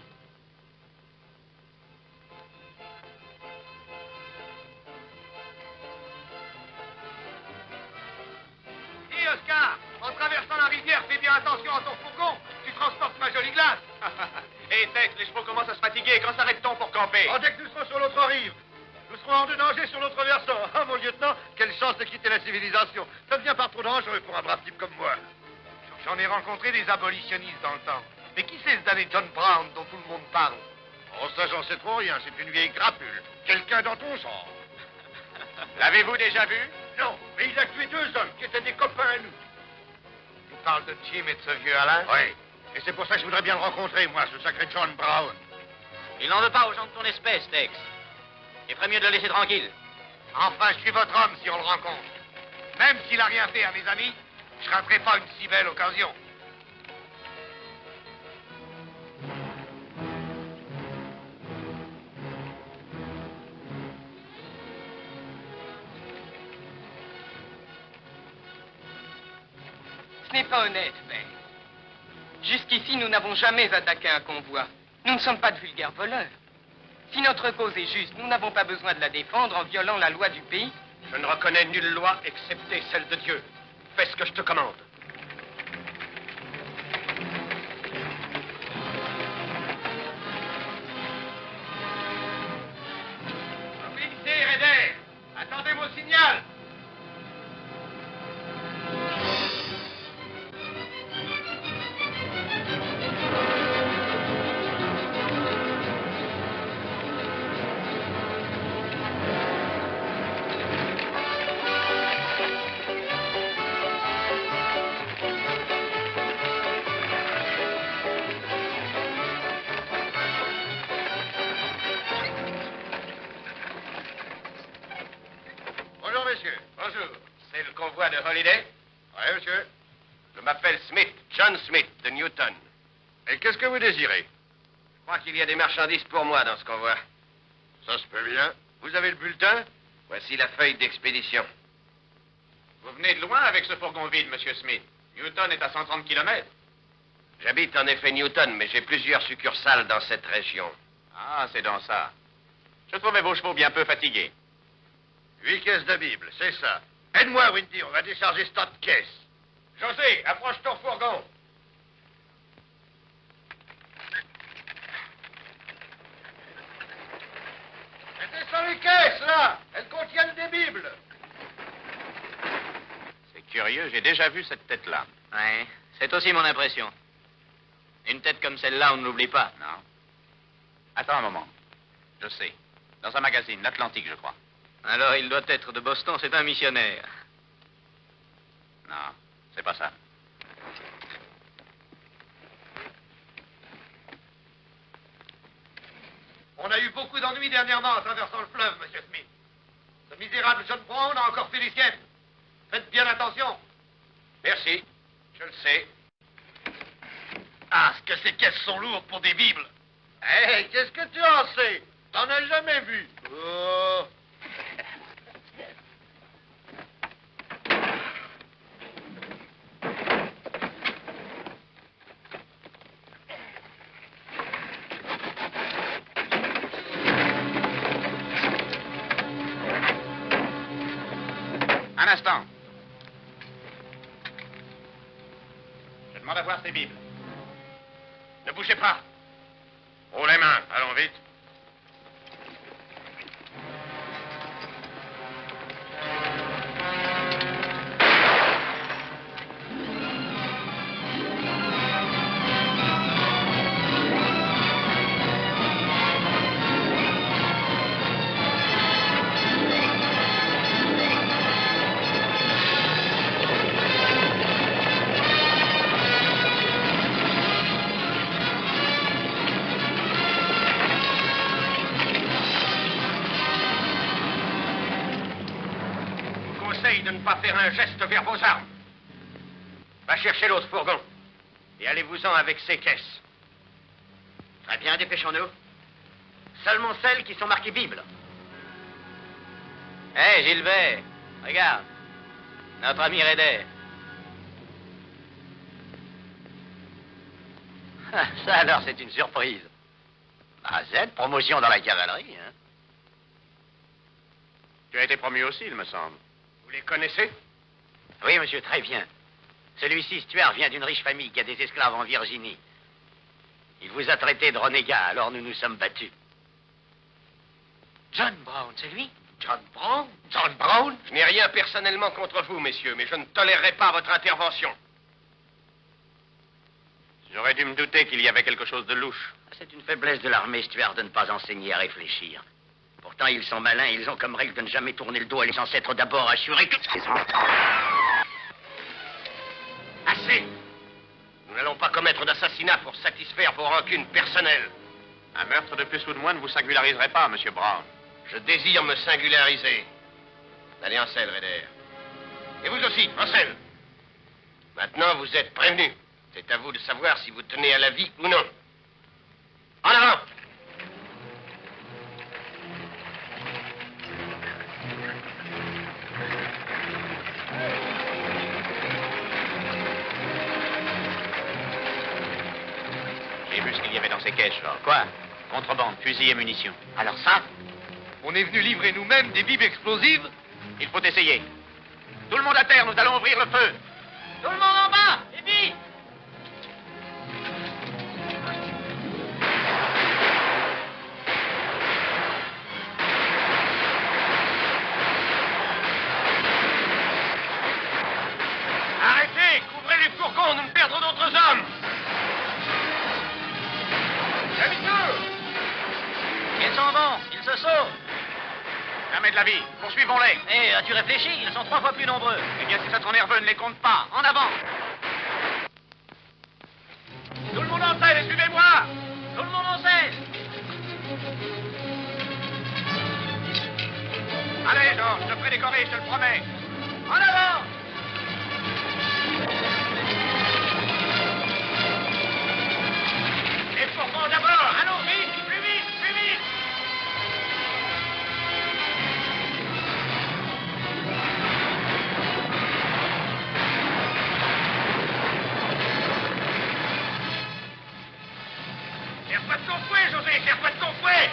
S13: Dis, Oscar, en traversant la rivière, fais bien attention à ton fourgon. Tu transportes ma jolie glace.
S9: Hé, Tex, les chevaux commencent à se fatiguer. Quand s'arrête-t-on pour camper?
S13: Dès que nous serons sur l'autre rive. Nous serons hors de danger sur l'autre versant. Ah, mon lieutenant, quelle chance de quitter la civilisation. Ça devient pas trop dangereux pour un brave type comme moi. J'en ai rencontré des abolitionnistes dans le temps. Mais qui c'est ce damné John Brown dont tout le monde parle? Oh, ça, j'en sais trop rien. C'est une vieille crapule. Quelqu'un dans ton genre.
S9: L'avez-vous déjà vu?
S13: Non, mais il a tué 2 hommes qui étaient des copains à nous. Tu parles de Jim et de ce vieux Alain? Oui. Et c'est pour ça que je voudrais bien le rencontrer, moi, ce sacré John Brown.
S5: Il n'en veut pas aux gens de ton espèce, Tex. Il ferait mieux de le laisser tranquille.
S13: Enfin, je suis votre homme si on le rencontre. Même s'il a rien fait à mes amis, je raterai pas une si belle occasion.
S14: Ce n'est pas honnête, père. Jusqu'ici, nous n'avons jamais attaqué un convoi. Nous ne sommes pas de vulgaires voleurs. Si notre cause est juste, nous n'avons pas besoin de la défendre en violant la loi du pays.
S9: Je ne reconnais nulle loi excepté celle de Dieu. Fais ce que je te commande.
S13: Obéissez, Rader. Attendez mon signal.
S8: Holliday?
S13: Oui, monsieur.
S8: Je m'appelle Smith, John Smith, de Newton.
S13: Et qu'est-ce que vous désirez?
S8: Je crois qu'il y a des marchandises pour moi dans ce convoi.
S13: Ça se peut bien. Vous avez le bulletin?
S8: Voici la feuille d'expédition.
S10: Vous venez de loin avec ce fourgon vide, monsieur Smith. Newton est à 130 km.
S8: J'habite en effet Newton, mais j'ai plusieurs succursales dans cette région.
S10: Ah, c'est dans ça. Je trouvais vos chevaux bien peu fatigués.
S13: 8 caisses de Bible, c'est ça. Aide-moi, Windy, on va décharger ce tas de caisses.
S8: José, approche ton fourgon.
S13: Mettez sur les caisses, là. Elles contiennent des Bibles.
S10: C'est curieux, j'ai déjà vu cette tête-là.
S5: Ouais, c'est aussi mon impression. Une tête comme celle-là, on ne l'oublie pas.
S10: Non. Attends un moment. Je sais. Dans un magazine, l'Atlantique, je crois.
S5: Alors, il doit être de Boston, c'est un missionnaire.
S10: Non, c'est pas ça.
S13: On a eu beaucoup d'ennuis dernièrement en traversant le fleuve, monsieur Smith. Ce misérable John Brown a encore fait les siennes. Faites bien attention.
S8: Merci, je le sais.
S13: Ah, ce que ces caisses sont lourdes pour des Bibles. Hé, qu'est-ce que tu en sais? T'en as jamais vu. Oh.
S10: Un instant. Je demande à voir ces Bibles.
S8: Ne bougez pas. Oh, les mains, allons vite. De ne pas faire un geste vers vos armes. Va chercher l'autre fourgon. Et allez-vous-en avec ces caisses.
S1: Très bien, dépêchons-nous. Seulement celles qui sont marquées Bible.
S5: Hé, Gilbert, regarde. Notre ami Rader.
S1: Ah, ça alors, c'est une surprise. Ah, Z, promotion dans la cavalerie, hein.
S10: Tu as été promu aussi, il me semble.
S8: Vous les connaissez?
S1: Oui, monsieur, très bien. Celui-ci, Stuart, vient d'une riche famille qui a des esclaves en Virginie. Il vous a traité de renégat, alors nous nous sommes battus.
S5: John Brown, c'est lui?
S8: John Brown? John Brown? Je n'ai rien personnellement contre vous, messieurs, mais je ne tolérerai pas votre intervention.
S10: J'aurais dû me douter qu'il y avait quelque chose de louche.
S1: C'est une faiblesse de l'armée, Stuart, de ne pas enseigner à réfléchir. Pourtant, ils sont malins, ils ont comme règle de ne jamais tourner le dos à les ancêtres d'abord assurés que...
S8: Assez! Nous n'allons pas commettre d'assassinat pour satisfaire vos rancunes personnelles.
S10: Un meurtre de plus ou de moins ne vous singulariserait pas, monsieur Brown.
S8: Je désire me singulariser. Allez, en selle, Rader. Et vous aussi, en selle. Maintenant, vous êtes prévenus. C'est à vous de savoir si vous tenez à la vie ou non. En avant!
S10: J'ai vu ce qu'il y avait dans ces caisses, là.
S5: Quoi?
S10: Contrebande, fusils et munitions.
S1: Alors ça?
S13: On est venu livrer nous-mêmes des Bibles explosives?
S10: Il faut essayer. Tout le monde à terre, nous allons ouvrir le feu.
S5: Tout le monde en bas! Et vite!
S8: Arrêtez! Couvrez les fourgons, nous ne perdrons d'autres hommes!
S5: Ils s'en vont, ils se sauvent.
S10: Jamais de la vie. Poursuivons-les.
S5: Eh, as-tu réfléchi? Ils sont 3 fois plus nombreux.
S10: Eh bien, si ça trop nerveux, ne les compte pas. En avant.
S5: Tout le monde en selle, suivez-moi! Tout le monde en selle!
S10: Allez, George, je te ferai décorer, je te le promets.
S5: En avant!
S13: Sers-toi de ton fouet, José, sers-toi de ton fouet.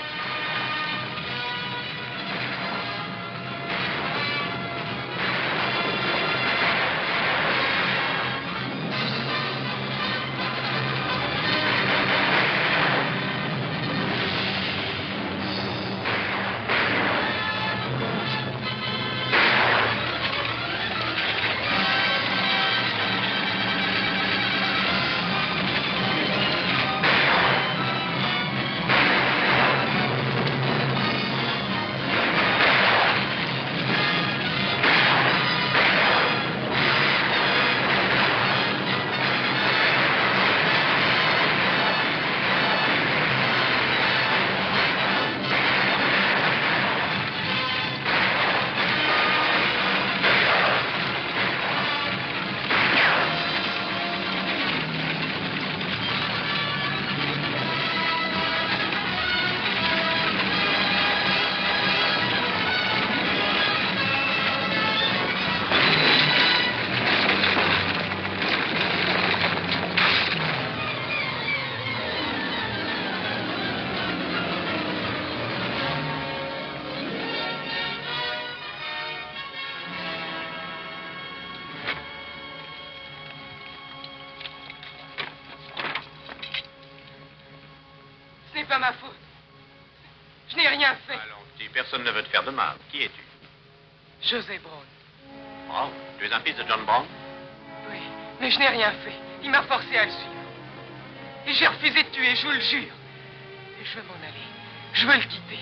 S14: Ce n'est pas ma faute. Je n'ai rien fait.
S2: Allons, petit, personne ne veut te faire de mal. Qui es-tu?
S14: José Brown.
S2: Oh, tu es un fils de John Brown?
S14: Oui, mais je n'ai rien fait. Il m'a forcé à le suivre. Et j'ai refusé de tuer, je vous le jure. Et je veux m'en aller. Je veux le quitter.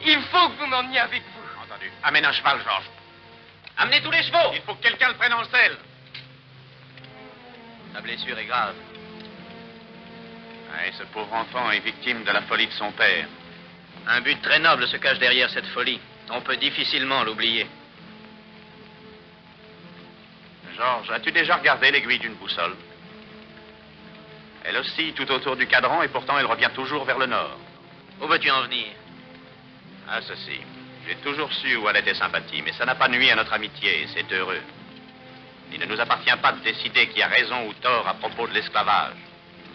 S14: Il faut que vous m'emmeniez avec vous.
S2: Entendu. Amène un cheval, Georges.
S5: Amenez tous les chevaux.
S2: Il faut que quelqu'un le prenne en selle.
S5: La blessure est grave.
S2: Ouais, ce pauvre enfant est victime de la folie de son père.
S5: Un but très noble se cache derrière cette folie. On peut difficilement l'oublier.
S2: Georges, as-tu déjà regardé l'aiguille d'une boussole? Elle oscille tout autour du cadran et pourtant elle revient toujours vers le nord.
S5: Où veux-tu en venir?
S2: Ah, ceci. J'ai toujours su où allaient tes sympathies, mais ça n'a pas nui à notre amitié et c'est heureux. Il ne nous appartient pas de décider qui a raison ou tort à propos de l'esclavage.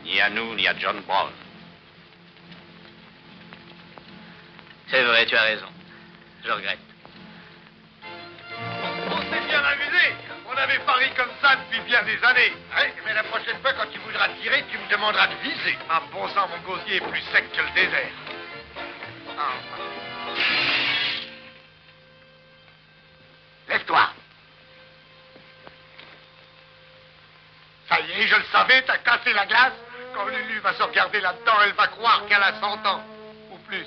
S2: Ni à nous, ni à John Brown.
S5: C'est vrai, tu as raison. Je regrette.
S13: On s'est bien amusé. On avait pari comme ça depuis bien des années. Ouais, mais la prochaine fois, quand tu voudras tirer, tu me demanderas de viser. En bon sang, mon gosier est plus sec que le désert. Lève-toi. Ça y est, je le savais, t'as cassé la glace. Quand Lulu va se regarder là-dedans, elle va croire qu'elle a 100 ans. Ou plus.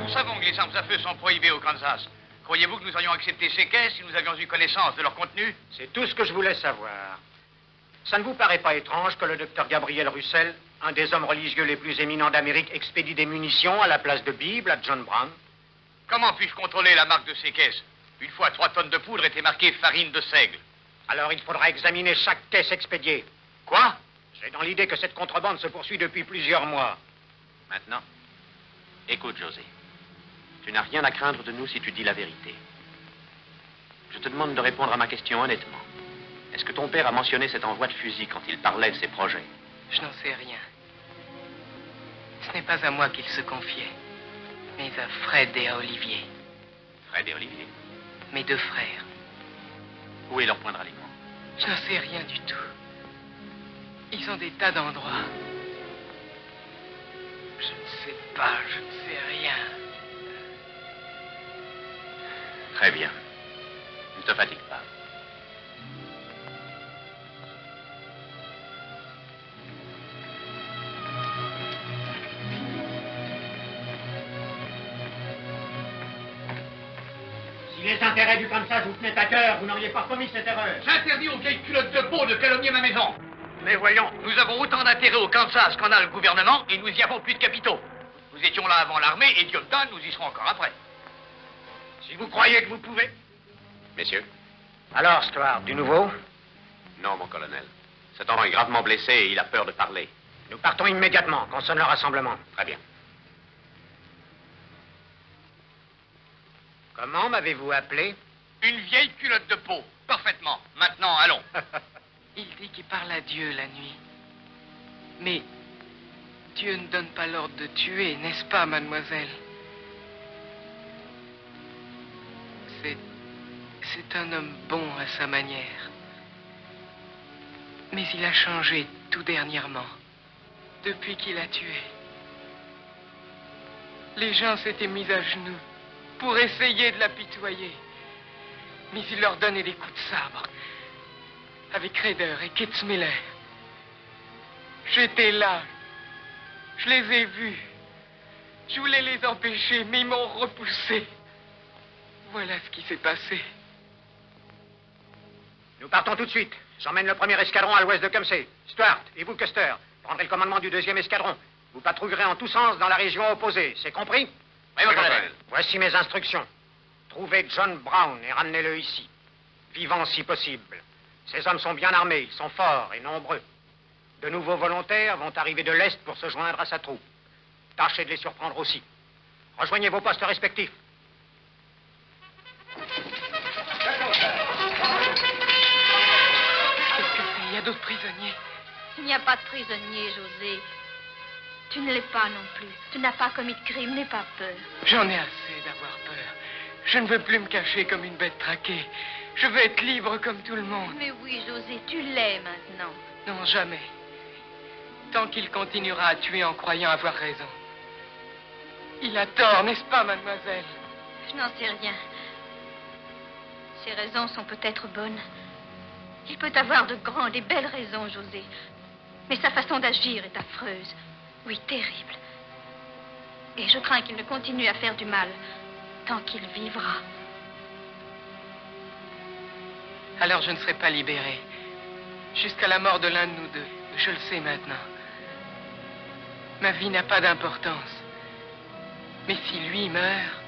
S3: Nous savons que les armes à feu sont prohibées au Kansas. Croyez-vous que nous aurions accepté ces caisses si nous avions eu connaissance de leur contenu?
S9: C'est tout ce que je voulais savoir. Ça ne vous paraît pas étrange que le docteur Gabriel Russell, un des hommes religieux les plus éminents d'Amérique, expédie des munitions à la place de Bible à John Brown?
S3: Comment puis-je contrôler la marque de ces caisses? Une fois 3 tonnes de poudre étaient marquées farine de seigle.
S9: Alors il faudra examiner chaque caisse expédiée.
S3: Quoi?
S9: J'ai dans l'idée que cette contrebande se poursuit depuis plusieurs mois.
S2: Maintenant, écoute, José. Tu n'as rien à craindre de nous si tu dis la vérité. Je te demande de répondre à ma question honnêtement. Est-ce que ton père a mentionné cet envoi de fusil quand il parlait de ses projets?
S14: Je n'en sais rien. Ce n'est pas à moi qu'il se confiait, mais à Fred et à Olivier.
S2: Fred et Olivier?
S14: Mes 2 frères.
S2: Où est leur point de ralliement?
S14: Je n'en sais rien du tout. Ils ont des tas d'endroits. Je ne sais pas, je ne sais rien.
S2: Très bien. Ne te fatigue pas.
S9: Si les intérêts du Kansas vous tenaient à cœur, vous n'auriez pas commis cette erreur.
S3: J'interdis aux vieilles culottes de peau de calomnier ma maison.
S9: Mais voyons.
S3: Nous avons autant d'intérêt au Kansas qu'en a le gouvernement et nous y avons plus de capitaux. Nous étions là avant l'armée et Dieu me donne, nous y serons encore après.
S9: Si vous croyez que vous pouvez...
S2: Messieurs?
S9: Alors, Stuart, du nouveau?
S2: Non, mon colonel. Cet homme est gravement blessé et il a peur de parler.
S9: Nous partons immédiatement, qu'on sonne le rassemblement.
S2: Très bien.
S9: Comment m'avez-vous appelé?
S3: Une vieille culotte de peau. Parfaitement. Maintenant, allons.
S14: Il dit qu'il parle à Dieu la nuit. Mais Dieu ne donne pas l'ordre de tuer, n'est-ce pas, mademoiselle? C'est un homme bon à sa manière. Mais il a changé tout dernièrement, depuis qu'il a tué. Les gens s'étaient mis à genoux pour essayer de l'apitoyer. Mais il leur donnait des coups de sabre. Avec Rader et Kitzmiller. J'étais là. Je les ai vus. Je voulais les empêcher, mais ils m'ont repoussé. Voilà ce qui s'est passé.
S9: Nous partons tout de suite. J'emmène le premier escadron à l'ouest de Kemsey. Stuart, et vous, Custer, prendrez le commandement du deuxième escadron. Vous patrouillerez en tous sens dans la région opposée. C'est compris?
S3: Oui, votre colonel.
S9: Voici mes instructions. Trouvez John Brown et ramenez-le ici. Vivant si possible. Ces hommes sont bien armés, ils sont forts et nombreux. De nouveaux volontaires vont arriver de l'Est pour se joindre à sa troupe. Tâchez de les surprendre aussi. Rejoignez vos postes respectifs.
S14: Qu'est-ce que c'est? Il y a d'autres prisonniers.
S6: Il n'y a pas de prisonnier, José. Tu ne l'es pas non plus. Tu n'as pas commis de crime, n'aie pas peur.
S14: J'en ai assez d'avoir peur. Je ne veux plus me cacher comme une bête traquée. Je veux être libre comme tout le monde.
S6: Mais oui, José, tu l'es maintenant.
S14: Non, jamais. Tant qu'il continuera à tuer en croyant avoir raison. Il a tort, n'est-ce pas, mademoiselle?
S6: Je n'en sais rien. Ses raisons sont peut-être bonnes. Il peut avoir de grandes et belles raisons, José. Mais sa façon d'agir est affreuse. Oui, terrible. Et je crains qu'il ne continue à faire du mal tant qu'il vivra.
S14: Alors je ne serai pas libéré. Jusqu'à la mort de l'un de nous deux. Je le sais maintenant. Ma vie n'a pas d'importance. Mais si lui meurt,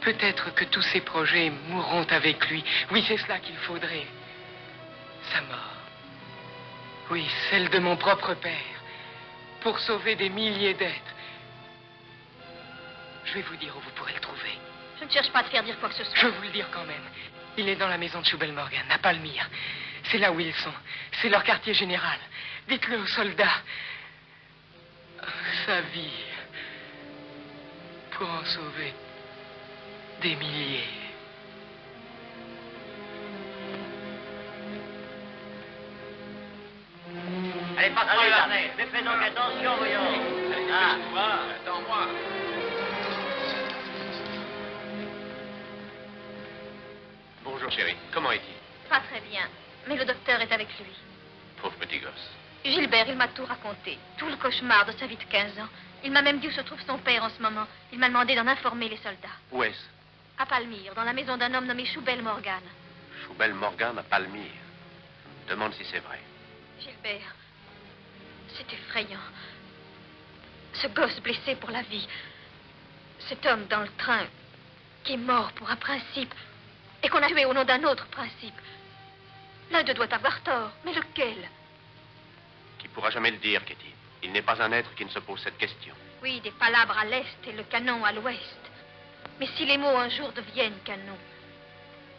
S14: peut-être que tous ses projets mourront avec lui. Oui, c'est cela qu'il faudrait. Sa mort. Oui, celle de mon propre père. Pour sauver des milliers d'êtres. Je vais vous dire où vous pourrez le trouver.
S6: Je ne cherche pas à te faire dire quoi que ce soit.
S14: Je vais vous le dire quand même. Il est dans la maison de Schubel-Morgan, à Palmyre. C'est là où ils sont. C'est leur quartier général. Dites-le aux soldats. Sa vie. Pour en sauver des milliers.
S1: Allez, passe-moi les harnais. Mais fais donc attention, voyons. Ah,
S2: attends-moi. Bonjour, chérie. Comment est-il?
S6: Pas très bien. Mais le docteur est avec lui.
S2: Pauvre petit gosse.
S6: Gilbert, il m'a tout raconté. Tout le cauchemar de sa vie de 15 ans. Il m'a même dit où se trouve son père en ce moment. Il m'a demandé d'en informer les soldats.
S2: Où est-ce?
S6: À Palmyre, dans la maison d'un homme nommé Schubel-Morgan.
S2: Schubel-Morgan à Palmyre. Je me demande si c'est vrai.
S6: Gilbert, c'est effrayant. Ce gosse blessé pour la vie. Cet homme dans le train qui est mort pour un principe et qu'on a tué au nom d'un autre principe. L'un d'eux doit avoir tort, mais lequel?
S2: Qui pourra jamais le dire, Katie. Il n'est pas un être qui ne se pose cette question.
S6: Oui, des palabres à l'est et le canon à l'ouest. Mais si les mots un jour deviennent canon,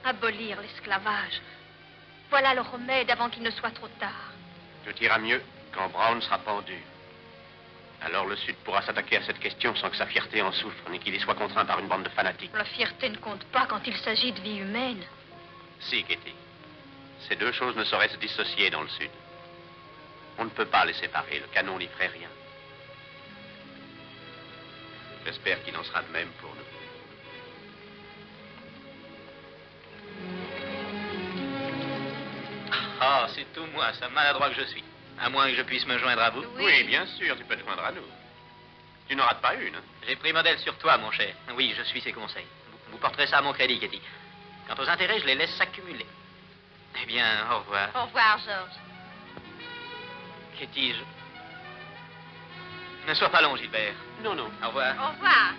S6: abolir l'esclavage, voilà le remède avant qu'il ne soit trop tard.
S2: Tout ira mieux quand Brown sera pendu. Alors le Sud pourra s'attaquer à cette question sans que sa fierté en souffre, ni qu'il y soit contraint par une bande de fanatiques.
S6: La fierté ne compte pas quand il s'agit de vie humaine.
S2: Si, Katie. Ces deux choses ne sauraient se dissocier dans le Sud. On ne peut pas les séparer. Le canon n'y ferait rien. J'espère qu'il en sera de même pour nous.
S5: Ah, c'est tout moi, ça maladroit que je suis. À moins que je puisse me joindre à vous.
S2: Oui, bien sûr, tu peux te joindre à nous. Tu n'en rates pas une. Hein?
S5: J'ai pris modèle sur toi, mon cher. Oui, je suis ses conseils. Vous porterez ça à mon crédit, Katie. Quant aux intérêts, je les laisse s'accumuler. Eh bien, au revoir.
S6: Au revoir, George.
S5: Katie, Ne sois pas long, Gilbert.
S2: Non, non.
S5: Au revoir.
S6: Au revoir.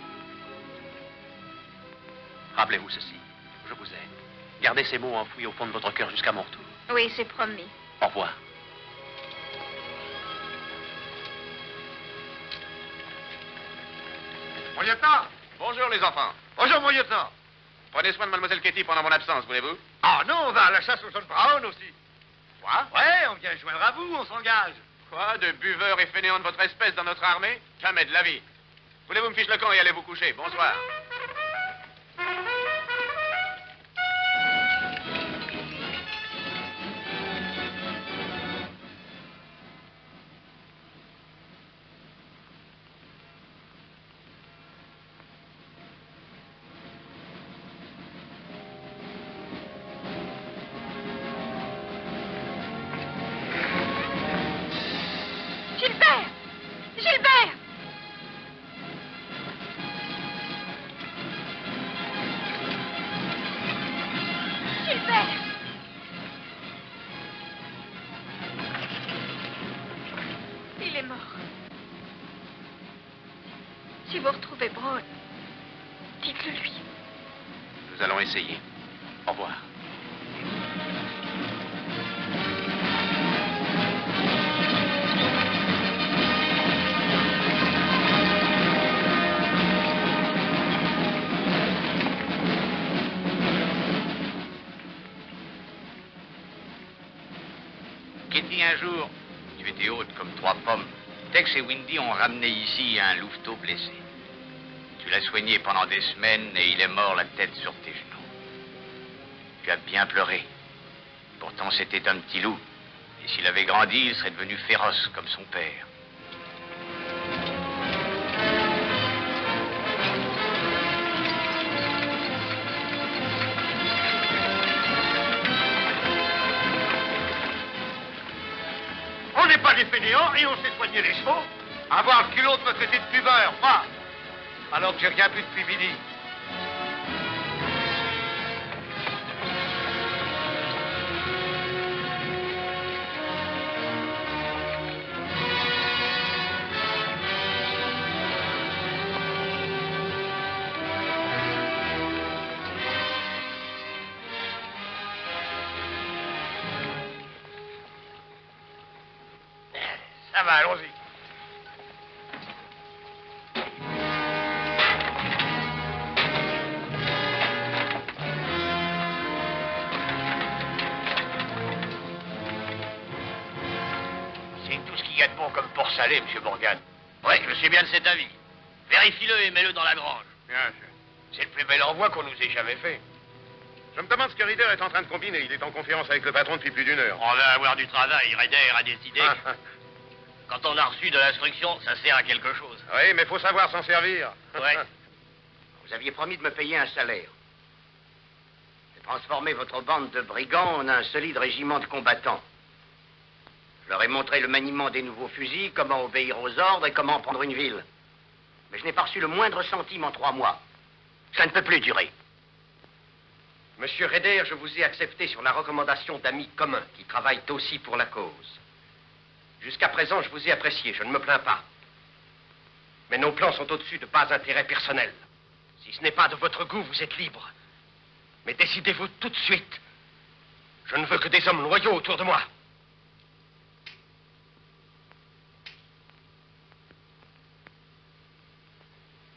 S2: Rappelez-vous ceci. Je vous aime. Gardez ces mots enfouis au fond de votre cœur jusqu'à mon retour.
S6: Oui, c'est promis.
S2: Au revoir.
S13: Mon lieutenant!
S2: Bonjour, les enfants.
S13: Bonjour, mon lieutenant!
S2: Prenez soin de Mademoiselle Katie pendant mon absence, voulez-vous?
S13: Ah non, on va à la chasse au John Brown aussi.
S2: Quoi?
S13: Ouais, on vient joindre à vous, on s'engage.
S2: Quoi, de buveurs et fainéants de votre espèce dans notre armée? Jamais de la vie. Voulez-vous me ficher le camp et aller vous coucher? Bonsoir.
S6: Il est mort. Si vous retrouvez Braun, dites-le lui.
S2: Nous allons essayer. Au revoir.
S3: Kitty, un jour, tu étais haute comme 3 pommes. Tex et Windy ont ramené ici un louveteau blessé. Tu l'as soigné pendant des semaines et il est mort la tête sur tes genoux. Tu as bien pleuré. Pourtant, c'était un petit loup. Et s'il avait grandi, il serait devenu féroce comme son père.
S13: On n'est pas des fainéants et on sait soigner les chevaux. Avoir le culot de me traiter de buveur, moi. Alors que j'ai rien bu depuis midi. Ça va, allons-y.
S4: C'est tout ce qu'il y a de bon comme port salé, M. Morgan.
S3: Oui, je suis bien de cet avis. Vérifie-le et mets-le dans la grange.
S13: Bien sûr.
S4: C'est le plus bel envoi qu'on nous ait jamais fait.
S2: Je me demande ce que Ryder est en train de combiner. Il est en conférence avec le patron depuis plus d'1 heure.
S10: On va avoir du travail. Ryder a décidé.
S3: Quand on a reçu de l'instruction, ça sert à quelque chose.
S2: Oui, mais faut savoir s'en servir.
S3: Ouais.
S1: Vous aviez promis de me payer un salaire. J'ai transformé votre bande de brigands en un solide régiment de combattants. Je leur ai montré le maniement des nouveaux fusils, comment obéir aux ordres et comment prendre une ville. Mais je n'ai pas reçu le moindre centime en 3 mois. Ça ne peut plus durer.
S9: Monsieur Ryder, je vous ai accepté sur la recommandation d'amis communs qui travaillent aussi pour la cause. Jusqu'à présent, je vous ai apprécié, je ne me plains pas. Mais nos plans sont au-dessus de bas intérêts personnels. Si ce n'est pas de votre goût, vous êtes libre. Mais décidez-vous tout de suite. Je ne veux que des hommes loyaux autour de moi.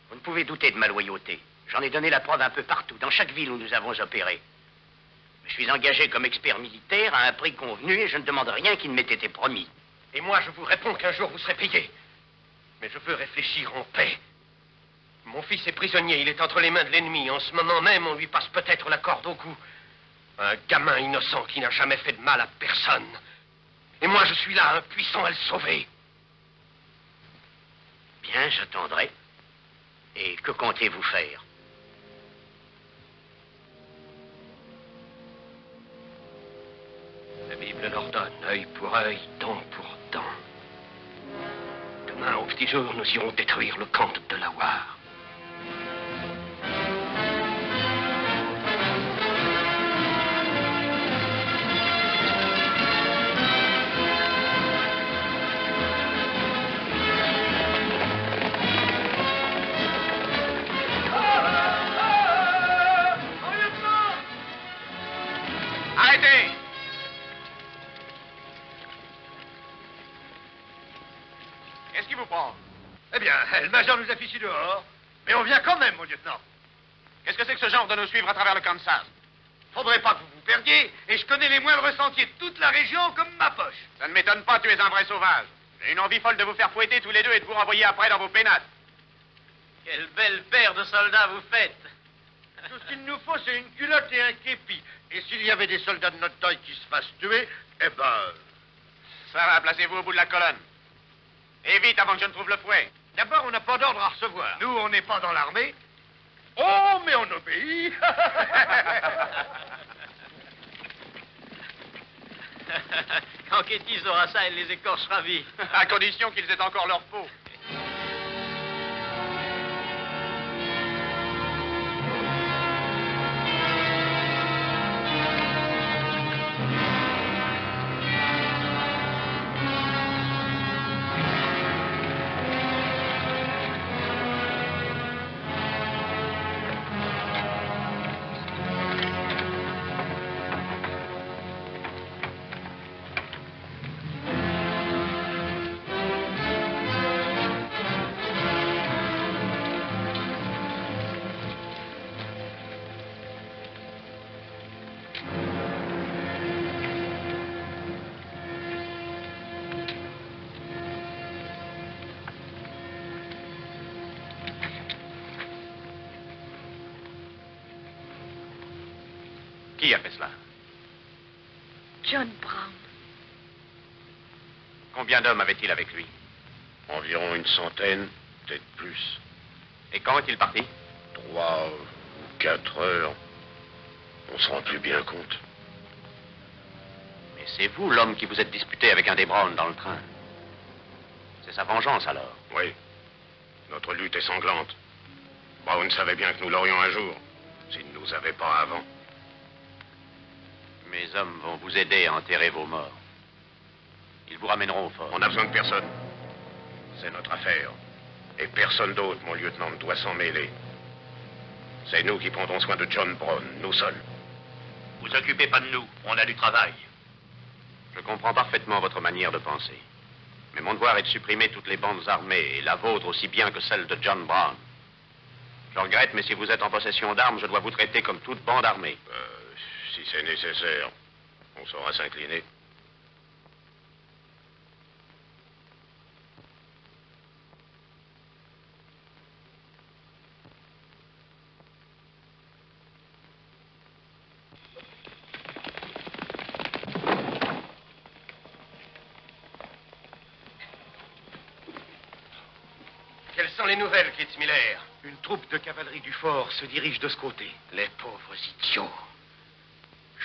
S1: Vous ne pouvez douter de ma loyauté. J'en ai donné la preuve un peu partout, dans chaque ville où nous avons opéré. Je suis engagé comme expert militaire à un prix convenu et je ne demande rien qui ne m'ait été promis.
S9: Et moi, je vous réponds qu'un jour, vous serez payé. Mais je veux réfléchir en paix. Mon fils est prisonnier, il est entre les mains de l'ennemi. En ce moment même, on lui passe peut-être la corde au cou. Un gamin innocent qui n'a jamais fait de mal à personne. Et moi, je suis là, impuissant à le sauver.
S1: Bien, j'attendrai. Et que comptez-vous faire?
S9: La Bible l'ordonne, œil pour œil, dent pour dent. Demain, au petit jour, nous irons détruire le camp de Delaware.
S2: Arrêtez! Qu'est-ce qui vous prend?
S13: Eh bien, le major nous a fichus dehors. Mais on vient quand même, mon lieutenant.
S2: Qu'est-ce que c'est que ce genre de nous suivre à travers le Kansas?
S13: Faudrait pas que vous vous perdiez, et je connais les moindres sentiers de toute la région comme ma poche.
S2: Ça ne m'étonne pas, tu es un vrai sauvage. J'ai une envie folle de vous faire fouetter tous les deux et de vous renvoyer après dans vos pénates.
S5: Quelle belle paire de soldats vous faites.
S8: Tout ce qu'il nous faut, c'est une culotte et un képi. Et s'il y avait des soldats de notre taille qui se fassent tuer, eh ben...
S2: Ça va, placez-vous au bout de la colonne. Et vite, avant que je ne trouve le fouet.
S8: D'abord, on n'a pas d'ordre à recevoir. Nous, on n'est pas dans l'armée. Oh, mais on obéit.
S5: Quand Kétis aura ça, elle les écorchera vifs.
S2: À condition qu'ils aient encore leur peau. Qui a fait cela?
S6: John Brown.
S2: Combien d'hommes avait-il avec lui?
S13: Environ une centaine, peut-être plus.
S2: Et quand est-il parti?
S13: 3 ou 4 heures. On se rend plus bien compte.
S2: Mais c'est vous l'homme qui vous êtes disputé avec un des Brown dans le train. C'est sa vengeance alors?
S13: Oui. Notre lutte est sanglante. Brown savait bien que nous l'aurions un jour, s'il ne nous avait pas avant.
S2: Mes hommes vont vous aider à enterrer vos morts. Ils vous ramèneront au fort.
S13: On n'a besoin de personne. C'est notre affaire. Et personne d'autre, mon lieutenant, ne doit s'en mêler. C'est nous qui prendrons soin de John Brown, nous seuls.
S10: Vous occupez pas de nous, on a du travail.
S2: Je comprends parfaitement votre manière de penser. Mais mon devoir est de supprimer toutes les bandes armées, et la vôtre aussi bien que celle de John Brown. Je regrette, mais si vous êtes en possession d'armes, je dois vous traiter comme toute bande armée.
S13: Si c'est nécessaire, on saura s'incliner.
S8: Quelles sont les nouvelles, Kitts Miller?
S9: Une troupe de cavalerie du fort se dirige de ce côté.
S8: Les pauvres idiots.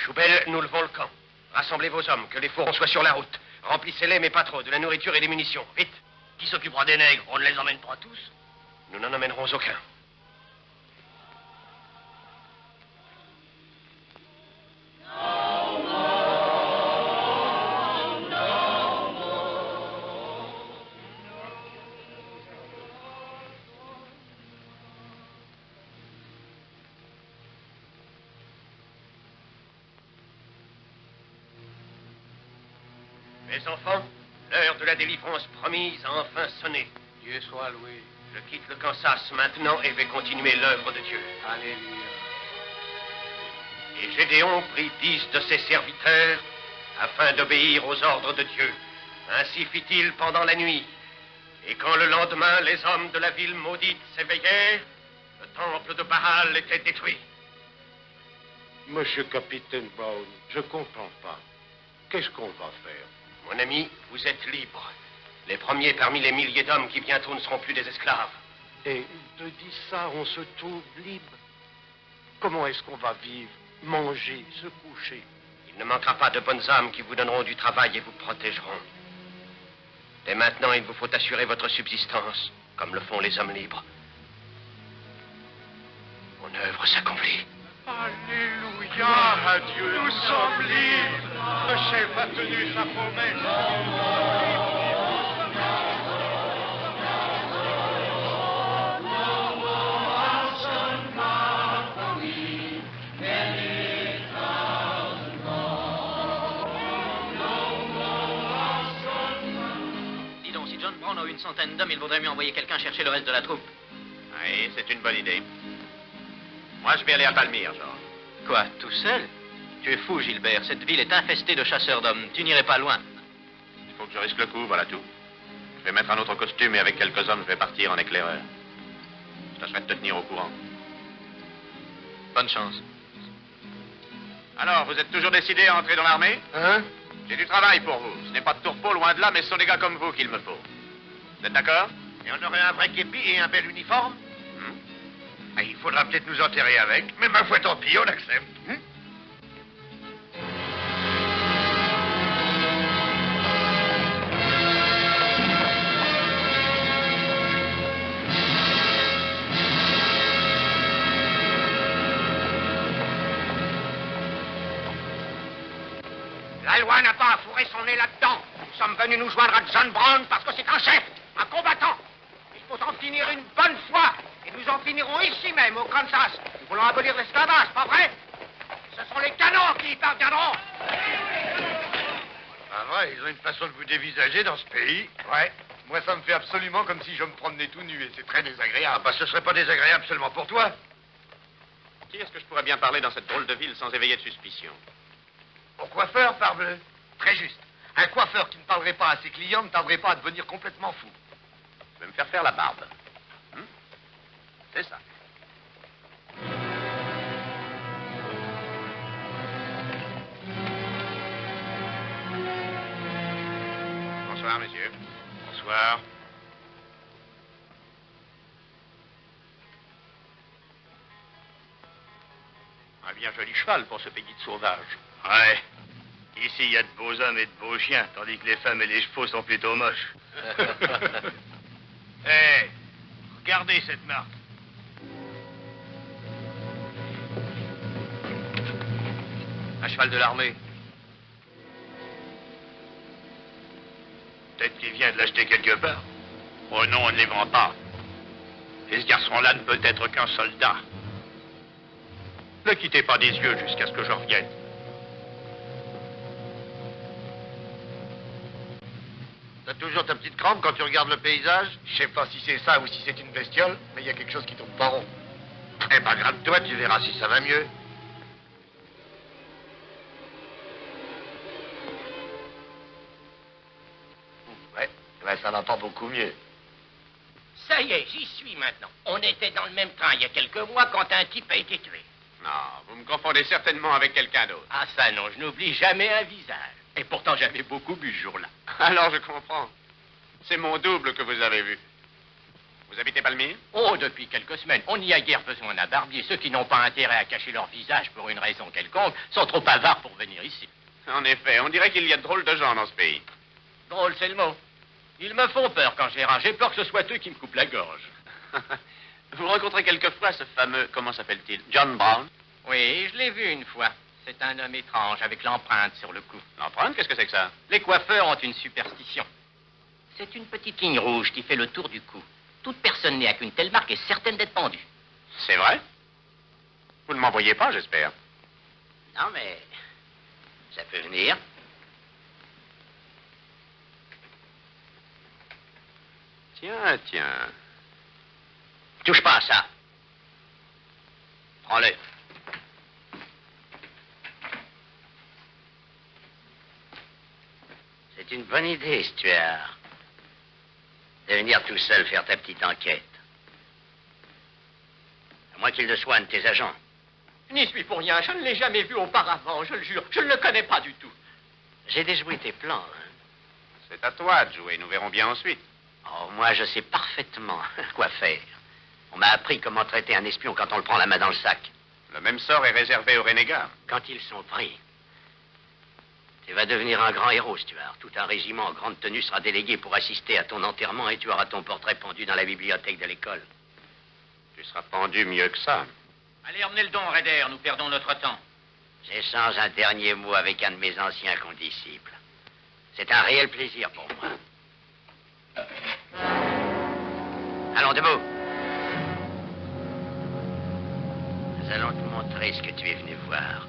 S8: Choubel, nous levons le camp. Rassemblez vos hommes, que les fourrons soient sur la route. Remplissez-les, mais pas trop, de la nourriture et des munitions. Vite.
S10: Qui s'occupera des nègres? On ne les emmène pas tous?
S8: Nous n'en emmènerons aucun. Mes enfants, l'heure de la délivrance promise a enfin sonné.
S9: Dieu soit loué.
S8: Je quitte le Kansas maintenant et vais continuer l'œuvre de Dieu.
S9: Alléluia.
S8: Et Gédéon prit 10 de ses serviteurs afin d'obéir aux ordres de Dieu. Ainsi fit-il pendant la nuit. Et quand le lendemain, les hommes de la ville maudite s'éveillèrent, le temple de Baal était détruit.
S13: Monsieur Capitaine Brown, je comprends pas. Qu'est-ce qu'on va faire?
S8: Mon ami, vous êtes libre. Les premiers parmi les milliers d'hommes qui bientôt ne seront plus des esclaves.
S13: Et de dire ça, on se trouve libre. Comment est-ce qu'on va vivre, manger, se coucher?
S8: Il ne manquera pas de bonnes âmes qui vous donneront du travail et vous protégeront. Dès maintenant, il vous faut assurer votre subsistance, comme le font les hommes libres. Mon œuvre s'accomplit.
S13: Alléluia, adieu, nous sommes libres. Le chef a tenu sa promesse.
S5: Dis donc, si John Brown a une centaine d'hommes, il vaudrait mieux envoyer quelqu'un chercher le reste de la troupe.
S2: Oui, c'est une bonne idée. Moi, je vais aller à Palmyre, George.
S5: Quoi, tout seul? Tu es fou, Gilbert. Cette ville est infestée de chasseurs d'hommes. Tu n'irais pas loin.
S2: Il faut que je risque le coup, voilà tout. Je vais mettre un autre costume et avec quelques hommes, je vais partir en éclaireur. Je tâcherai de te tenir au courant.
S5: Bonne chance.
S2: Alors, vous êtes toujours décidé à entrer dans l'armée?
S13: Hein?
S2: J'ai du travail pour vous. Ce n'est pas de tourpeau, loin de là, mais ce sont des gars comme vous qu'il me faut. Vous êtes d'accord?
S8: Et on aurait un vrai képi et un bel uniforme? Ah, il faudra peut-être nous enterrer avec, mais ma foi, tant pis, on accepte.
S9: La loi n'a pas à fourrer son nez là-dedans. Nous sommes venus nous joindre à John Brown parce que c'est un chef, un combattant. Il faut en finir une bonne fois. Et nous en finirons ici même, au Kansas. Nous voulons abolir l'esclavage, pas vrai? Ce sont les canons qui y parviendront.
S8: Ah vrai, ils ont une façon de vous dévisager dans ce pays.
S13: Ouais. Moi, ça me fait absolument comme si je me promenais tout nu et c'est très désagréable.
S8: Ah bah, ce serait pas désagréable seulement pour toi.
S2: Qui est-ce que je pourrais bien parler dans cette drôle de ville sans éveiller de suspicion?
S13: Au coiffeur, parbleu. Très juste. Un coiffeur qui ne parlerait pas à ses clients ne tarderait pas à devenir complètement fou.
S2: Je vais me faire faire la barbe. C'est ça. Bonsoir, messieurs.
S8: Bonsoir.
S10: Un bien joli cheval pour ce pays de sauvage.
S13: Ouais. Ici, il y a de beaux hommes et de beaux chiens, tandis que les femmes et les chevaux sont plutôt moches. Hé, regardez cette marque.
S3: Un cheval de l'armée.
S13: Peut-être qu'il vient de l'acheter quelque part.
S10: Oh non, on ne les vend pas. Et ce garçon-là ne peut être qu'un soldat. Ne quittez pas des yeux jusqu'à ce que je revienne.
S8: T'as toujours ta petite crampe quand tu regardes le paysage?
S13: Je sais pas si c'est ça ou si c'est une bestiole, mais il y a quelque chose qui tourne pas rond.
S8: Eh ben, gratte-toi, tu verras si ça va mieux.
S13: Ouais, ça va pas beaucoup mieux.
S15: Ça y est, j'y suis maintenant. On était dans le même train il y a quelques mois quand un type a été tué.
S2: Non, vous me confondez certainement avec quelqu'un d'autre.
S15: Ah ça non, je n'oublie jamais un visage. Et pourtant j'avais beaucoup bu ce jour-là.
S2: Alors je comprends. C'est mon double que vous avez vu. Vous habitez Palmyre?
S15: Oh, depuis quelques semaines. On n'y a guère besoin d'un barbier. Ceux qui n'ont pas intérêt à cacher leur visage pour une raison quelconque sont trop avares pour venir ici.
S2: En effet, on dirait qu'il y a de drôles de gens dans ce pays.
S15: Drôle, c'est le mot. Ils me font peur quand j'ai rage. J'ai peur que ce soit eux qui me coupent la gorge.
S2: Vous rencontrez quelquefois ce fameux, comment s'appelle-t-il, John Brown?
S15: Oui, je l'ai vu une fois. C'est un homme étrange avec l'empreinte sur le cou.
S2: L'empreinte, qu'est-ce que c'est que ça?
S15: Les coiffeurs ont une superstition. C'est une petite ligne rouge qui fait le tour du cou. Toute personne née avec une telle marque est certaine d'être pendue.
S2: C'est vrai? Vous ne m'envoyez pas, j'espère.
S1: Non, mais ça peut venir.
S2: Tiens.
S1: Touche pas à ça. Prends-le. C'est une bonne idée, Stuart. De venir tout seul faire ta petite enquête. À moins qu'il ne soit un de tes agents.
S15: Je n'y suis pour rien. Je ne l'ai jamais vu auparavant, je le jure. Je ne le connais pas du tout.
S1: J'ai déjoué tes plans, hein.
S2: C'est à toi de jouer, nous verrons bien ensuite.
S1: Oh, moi, je sais parfaitement quoi faire. On m'a appris comment traiter un espion quand on le prend la main dans le sac.
S2: Le même sort est réservé aux renégats.
S1: Quand ils sont pris. Tu vas devenir un grand héros, Stuart. Tout un régiment en grande tenue sera délégué pour assister à ton enterrement et tu auras ton portrait pendu dans la bibliothèque de l'école.
S2: Tu seras pendu mieux que ça.
S3: Allez, emmenez le don, Raider. Nous perdons notre temps.
S1: J'échange un dernier mot avec un de mes anciens condisciples. C'est un réel plaisir pour moi. Allons, debout. Nous allons te montrer ce que tu es venu voir.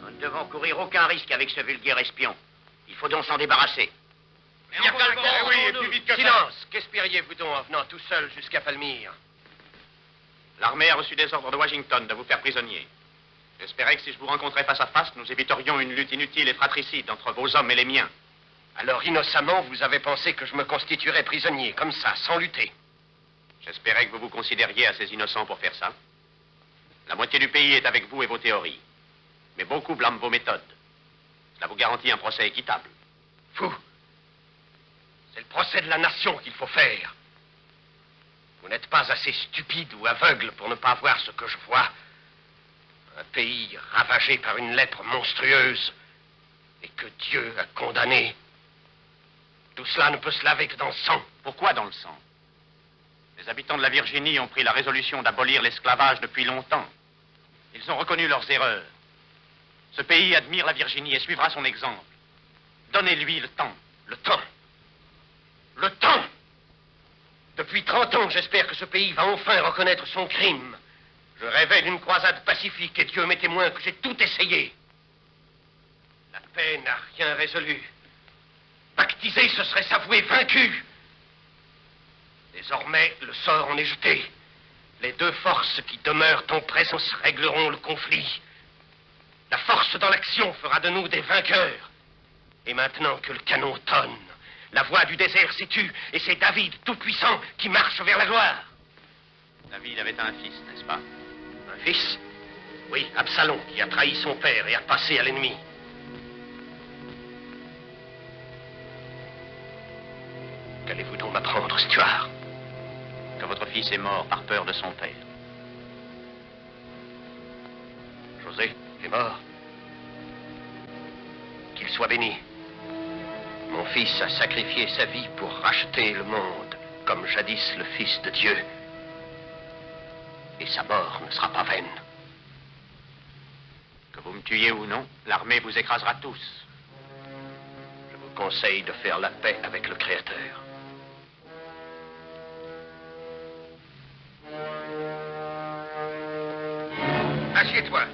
S1: Nous ne devons courir aucun risque avec ce vulgaire espion. Il faut donc s'en débarrasser.
S8: Oui, et plus vite que ça. Silence. Qu'espériez-vous donc en venant tout seul jusqu'à Palmyre?
S2: L'armée a reçu des ordres de Washington de vous faire prisonnier. J'espérais que si je vous rencontrais face à face, nous éviterions une lutte inutile et fratricide entre vos hommes et les miens.
S8: Alors, innocemment, vous avez pensé que je me constituerais prisonnier, comme ça, sans lutter.
S2: J'espérais que vous vous considériez assez innocent pour faire ça. La moitié du pays est avec vous et vos théories. Mais beaucoup blâment vos méthodes. Cela vous garantit un procès équitable.
S8: Fou. C'est le procès de la nation qu'il faut faire. Vous n'êtes pas assez stupide ou aveugle pour ne pas voir ce que je vois. Un pays ravagé par une lèpre monstrueuse et que Dieu a condamné. Tout cela ne peut se laver que dans le sang.
S2: Pourquoi dans le sang? Les habitants de la Virginie ont pris la résolution d'abolir l'esclavage depuis longtemps. Ils ont reconnu leurs erreurs. Ce pays admire la Virginie et suivra son exemple. Donnez-lui le temps.
S8: Le temps? Le temps? Depuis 30 ans, j'espère que ce pays va enfin reconnaître son crime. Je rêvais d'une croisade pacifique et Dieu m'est témoin que j'ai tout essayé. La paix n'a rien résolu. Pactiser, ce serait s'avouer vaincu. Désormais, le sort en est jeté. Les deux forces qui demeurent en présence régleront le conflit. La force dans l'action fera de nous des vainqueurs. Et maintenant que le canon tonne, la voix du désert s'est tue et c'est David tout-puissant qui marche vers la gloire.
S2: David avait un fils, n'est-ce pas?
S8: Un fils? Oui, Absalom, qui a trahi son père et a passé à l'ennemi. Qu'allez-vous donc m'apprendre, Stuart?
S2: Que votre fils est mort par peur de son père.
S8: José est mort. Qu'il soit béni. Mon fils a sacrifié sa vie pour racheter le monde, comme jadis le Fils de Dieu. Et sa mort ne sera pas vaine.
S2: Que vous me tuiez ou non, l'armée vous écrasera tous.
S8: Je vous conseille de faire la paix avec le Créateur.
S13: Assieds-toi.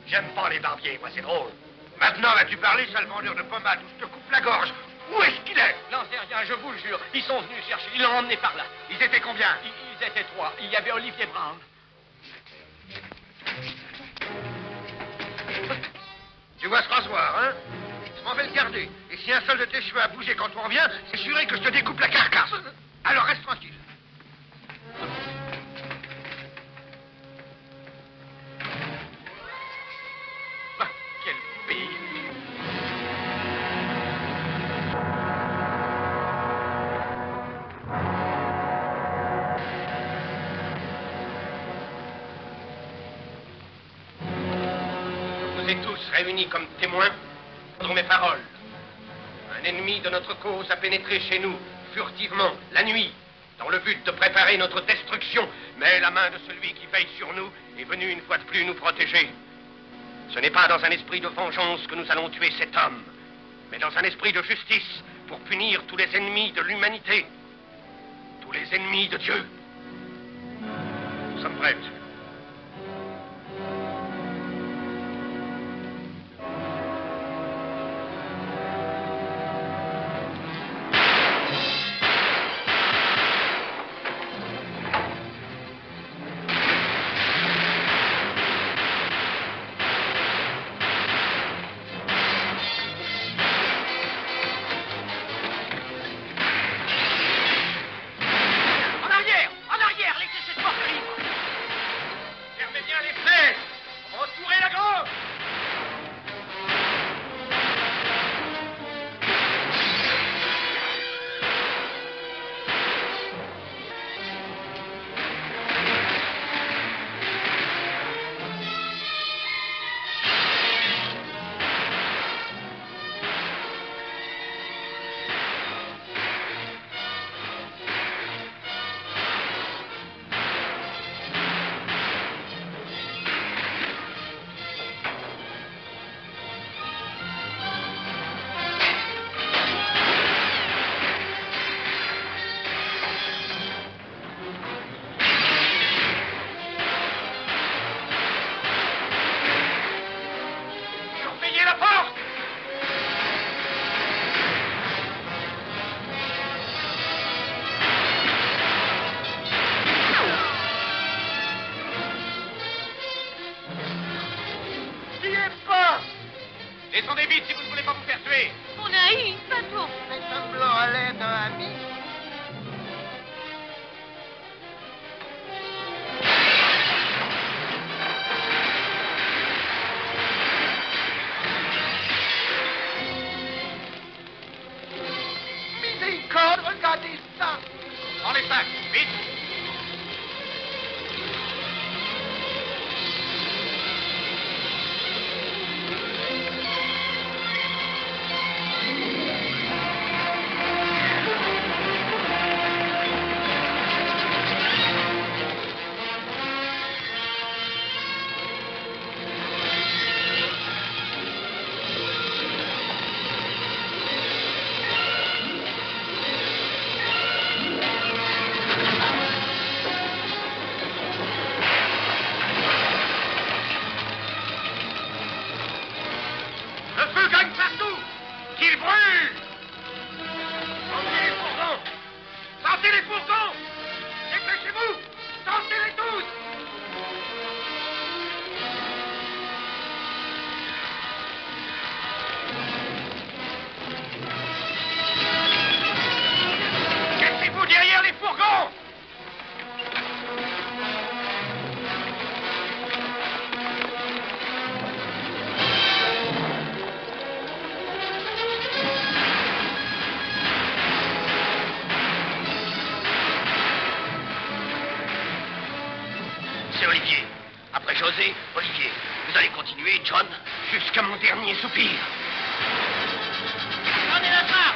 S13: J'aime pas les barbiers, moi, c'est drôle. Maintenant, vas-tu parler, sale vendeur de pommade, ou je te coupe la gorge? Où est-ce qu'il est?
S15: N'en sais rien, je vous le jure. Ils sont venus chercher, ils l'ont emmené par là.
S13: Ils étaient combien?
S15: Ils étaient 3. Il y avait Olivier Brown.
S13: Tu vois ce rasoir, hein? Je m'en vais le garder. Et si un seul de tes cheveux a bougé quand on revient, c'est juré que je te découpe la carcasse. Alors reste tranquille.
S15: Quel pays!
S8: Je vous ai tous réunis comme témoins pour mes paroles. Un ennemi de notre cause a pénétré chez nous, furtivement, la nuit, dans le but de préparer notre destruction. Mais la main de celui qui veille sur nous est venue une fois de plus nous protéger. Ce n'est pas dans un esprit de vengeance que nous allons tuer cet homme, mais dans un esprit de justice pour punir tous les ennemis de l'humanité, tous les ennemis de Dieu. Nous sommes prêts.
S15: En arrière, laissez cette porte libre.
S13: pas des sacs.
S10: Prends les sacs, vite.
S1: C'est Olivier. Après José, Olivier. Vous allez continuer, John, jusqu'à mon dernier soupir. Prenez la trappe!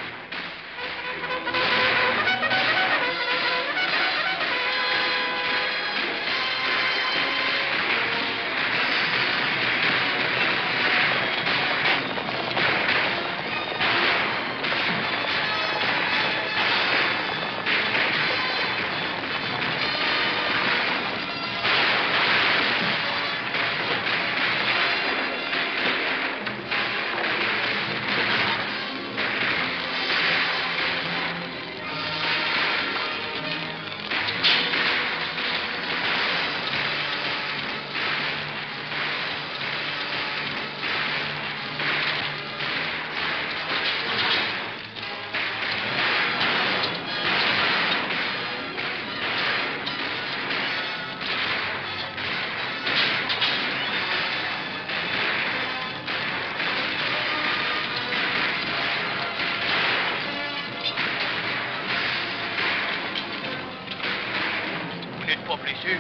S10: Pas plus sûr.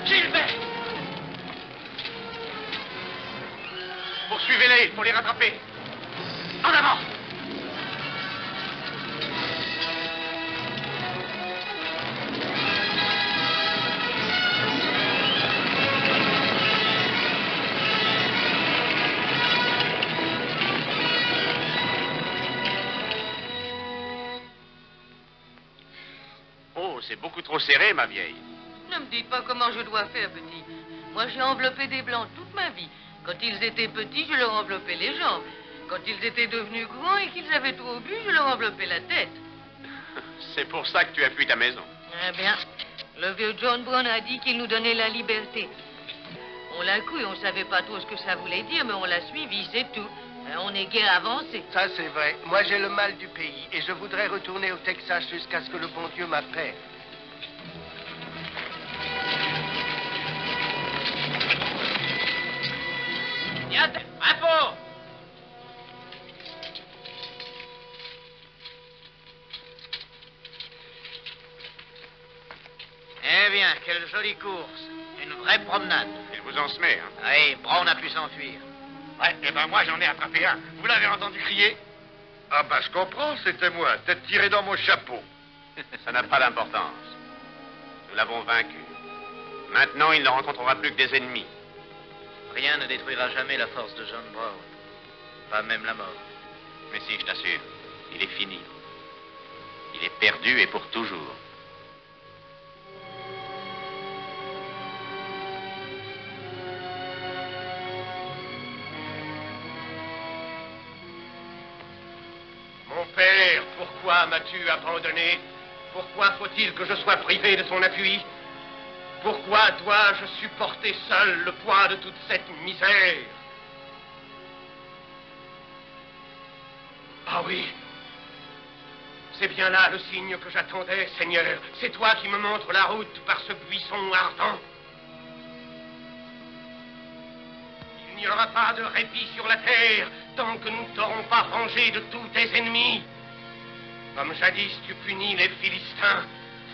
S1: Gilbert!
S10: Poursuivez-les, il faut les rattraper.
S1: En avant!
S2: Oh, c'est beaucoup trop serré, ma vieille.
S14: Ne me dites pas comment je dois faire, petit. Moi, j'ai enveloppé des blancs toute ma vie. Quand ils étaient petits, je leur enveloppais les jambes. Quand ils étaient devenus grands et qu'ils avaient trop bu, je leur enveloppais la tête.
S2: C'est pour ça que tu as fui ta maison.
S14: Eh bien, le vieux John Brown a dit qu'il nous donnait la liberté. On l'a cru, on savait pas trop ce que ça voulait dire, mais on l'a suivi, c'est tout. On est guère avancé.
S13: Ça, c'est vrai. Moi, j'ai le mal du pays et je voudrais retourner au Texas jusqu'à ce que le bon Dieu m'appelle.
S5: Info! Eh bien, quelle jolie course. Une vraie promenade.
S2: Il vous en se met, hein?
S5: Oui, Brown a pu s'enfuir.
S10: Ouais, eh ben moi j'en ai attrapé un. Vous l'avez entendu crier?
S13: Ah bah, je comprends, c'était moi. Tête tirée dans mon chapeau.
S2: Ça n'a pas d'importance. Nous l'avons vaincu. Maintenant, il ne rencontrera plus que des ennemis.
S5: Rien ne détruira jamais la force de John Brown. Pas même la mort.
S2: Mais si, je t'assure, il est fini. Il est perdu et pour toujours.
S8: Mon père, pourquoi m'as-tu abandonné? Pourquoi faut-il que je sois privé de son appui? Pourquoi dois-je supporter seul le poids de toute cette misère? Ah oui, c'est bien là le signe que j'attendais, Seigneur. C'est toi qui me montres la route par ce buisson ardent. Il n'y aura pas de répit sur la terre tant que nous ne t'aurons pas rangé de tous tes ennemis. Comme jadis tu punis les Philistins,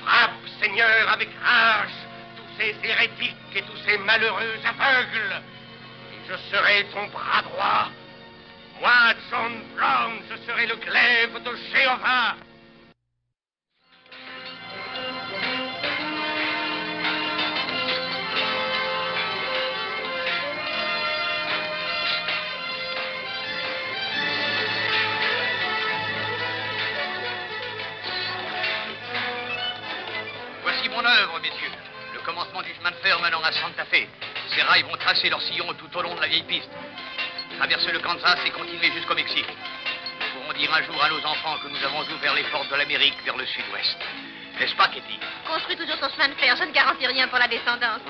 S8: frappe, Seigneur, avec rage tous ces hérétiques et tous ces malheureux aveugles. Et je serai ton bras droit. Moi, John Brown, je serai le glaive de Jéhovah.
S3: Voici mon œuvre, messieurs. Le commencement du chemin de fer menant à Santa Fe. Ces rails vont tracer leur sillon tout au long de la vieille piste. Traverser le Kansas et continuer jusqu'au Mexique. Nous pourrons dire un jour à nos enfants que nous avons ouvert les portes de l'Amérique vers le sud-ouest. N'est-ce pas, Kitty?
S6: Construis toujours ton chemin de fer. Je ne garantis rien pour la descendance.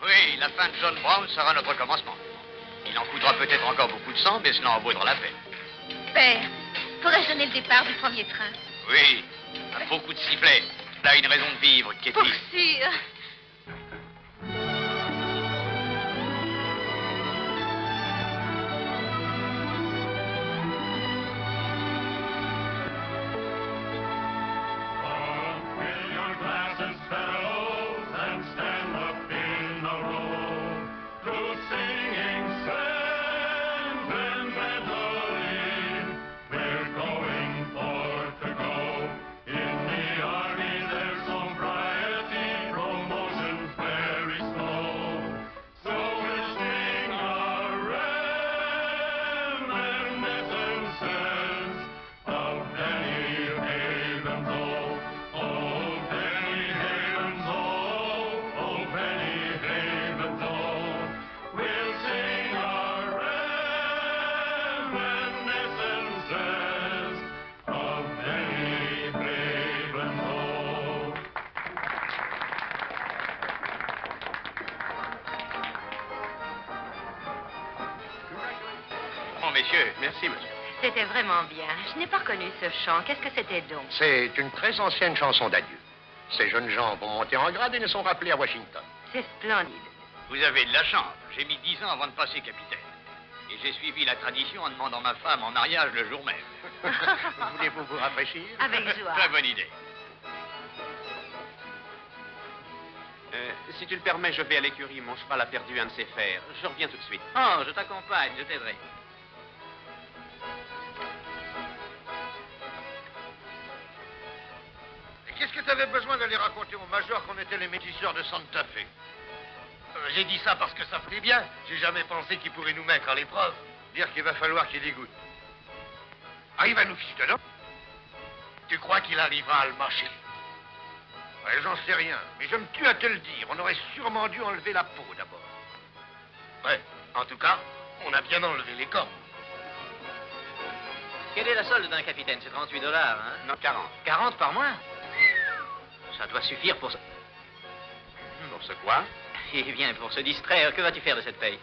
S3: Oui, la fin de John Brown sera notre commencement. Il en coûtera peut-être encore beaucoup de sang, mais cela en vaudra la peine.
S6: Père, pourrais-je donner le départ du premier train?
S3: Oui, à beaucoup de sifflets. Là, une raison de vivre, Kitty.
S6: Pour sûr.
S2: Messieurs, merci, monsieur.
S16: C'était vraiment bien. Je n'ai pas reconnu ce chant. Qu'est-ce que c'était donc?
S13: C'est une très ancienne chanson d'adieu. Ces jeunes gens vont monter en grade et ne sont rappelés à Washington.
S16: C'est splendide.
S3: Vous avez de la chance. J'ai mis 10 ans avant de passer capitaine. Et j'ai suivi la tradition en demandant ma femme en mariage le jour même.
S13: Voulez-vous vous rafraîchir?
S16: Avec joie.
S3: Très bonne idée.
S2: Si tu le permets, je vais à l'écurie. Mon cheval a perdu un de ses fers. Je reviens tout de suite.
S5: Oh, je t'accompagne, je t'aiderai.
S13: Qu'est-ce que tu avais besoin d'aller raconter au major qu'on était les métisseurs de Santa Fe? J'ai dit ça parce que ça fait bien. J'ai jamais pensé qu'il pourrait nous mettre à l'épreuve. Dire qu'il va falloir qu'il dégoûte. Ah, il va nous ficher dedans? Tu crois qu'il arrivera à le mâcher? Ouais, j'en sais rien, mais je me tue à te le dire. On aurait sûrement dû enlever la peau d'abord. Ouais, en tout cas, on a bien enlevé les cornes.
S5: Quelle est la solde d'un capitaine? C'est $38, hein?
S2: Non, 40.
S5: 40 par mois? Ça doit suffire pour ça.
S2: Pour ce quoi?
S5: Eh bien, pour se distraire, que vas-tu faire de cette paye?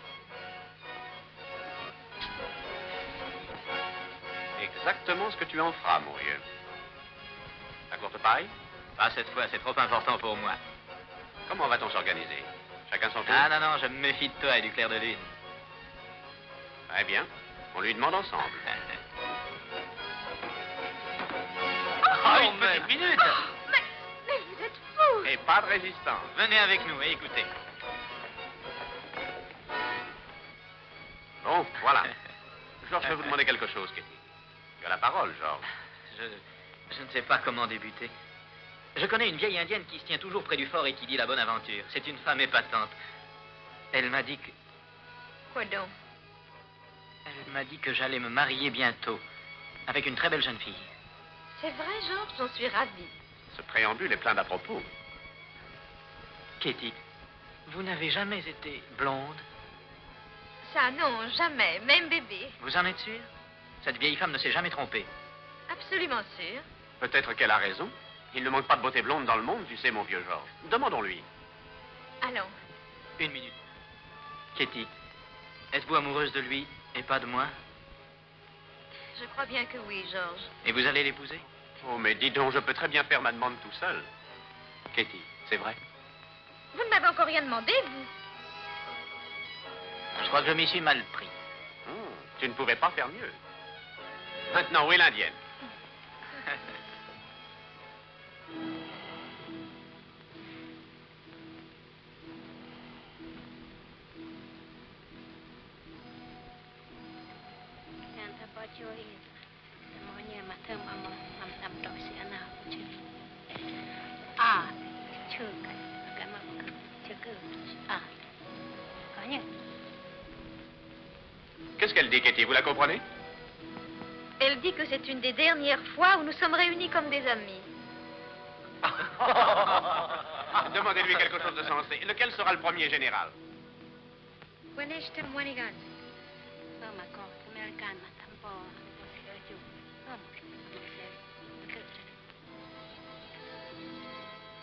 S2: Exactement ce que tu en feras, mon vieux. La courte paille?
S5: Pas cette fois, c'est trop important pour moi.
S2: Comment va-t-on s'organiser? Chacun son tour?
S5: Ah non, non, je me méfie de toi et du clair de lune.
S2: Très bien. On lui demande ensemble.
S5: Oh, une petite minute!
S6: Mais vous êtes fou!
S2: Et pas de résistance.
S5: Venez avec nous et écoutez.
S2: Bon, voilà. Georges veut vous demander quelque chose, Kitty. Tu as la parole, Georges.
S5: Je ne sais pas comment débuter. Je connais une vieille indienne qui se tient toujours près du fort et qui dit la bonne aventure. C'est une femme épatante. Elle m'a dit que...
S6: Quoi donc?
S5: Elle m'a dit que j'allais me marier bientôt avec une très belle jeune fille.
S6: C'est vrai, Georges, j'en suis ravie.
S2: Ce préambule est plein d'à propos.
S5: Kitty, vous n'avez jamais été blonde?
S6: Ça, non, jamais, même bébé.
S5: Vous en êtes sûr? Cette vieille femme ne s'est jamais trompée.
S6: Absolument sûr.
S2: Peut-être qu'elle a raison. Il ne manque pas de beauté blonde dans le monde, tu sais, mon vieux Georges. Demandons-lui.
S6: Allons.
S5: Une minute. Kitty, êtes-vous amoureuse de lui et pas de moi?
S6: Je crois bien que oui, Georges.
S5: Et vous allez l'épouser?
S2: Oh, mais dis donc, je peux très bien faire ma demande tout seul. Kitty, c'est vrai?
S6: Vous ne m'avez encore rien demandé, vous?
S5: Je crois que je m'y suis mal pris.
S2: Tu ne pouvais pas faire mieux. Maintenant, où est l'Indienne? Qu'est-ce qu'elle dit, Katie? Vous la comprenez?
S6: Elle dit que c'est une des dernières fois où nous sommes réunis comme des amis.
S2: Demandez-lui quelque chose de sensé. Lequel sera le premier général?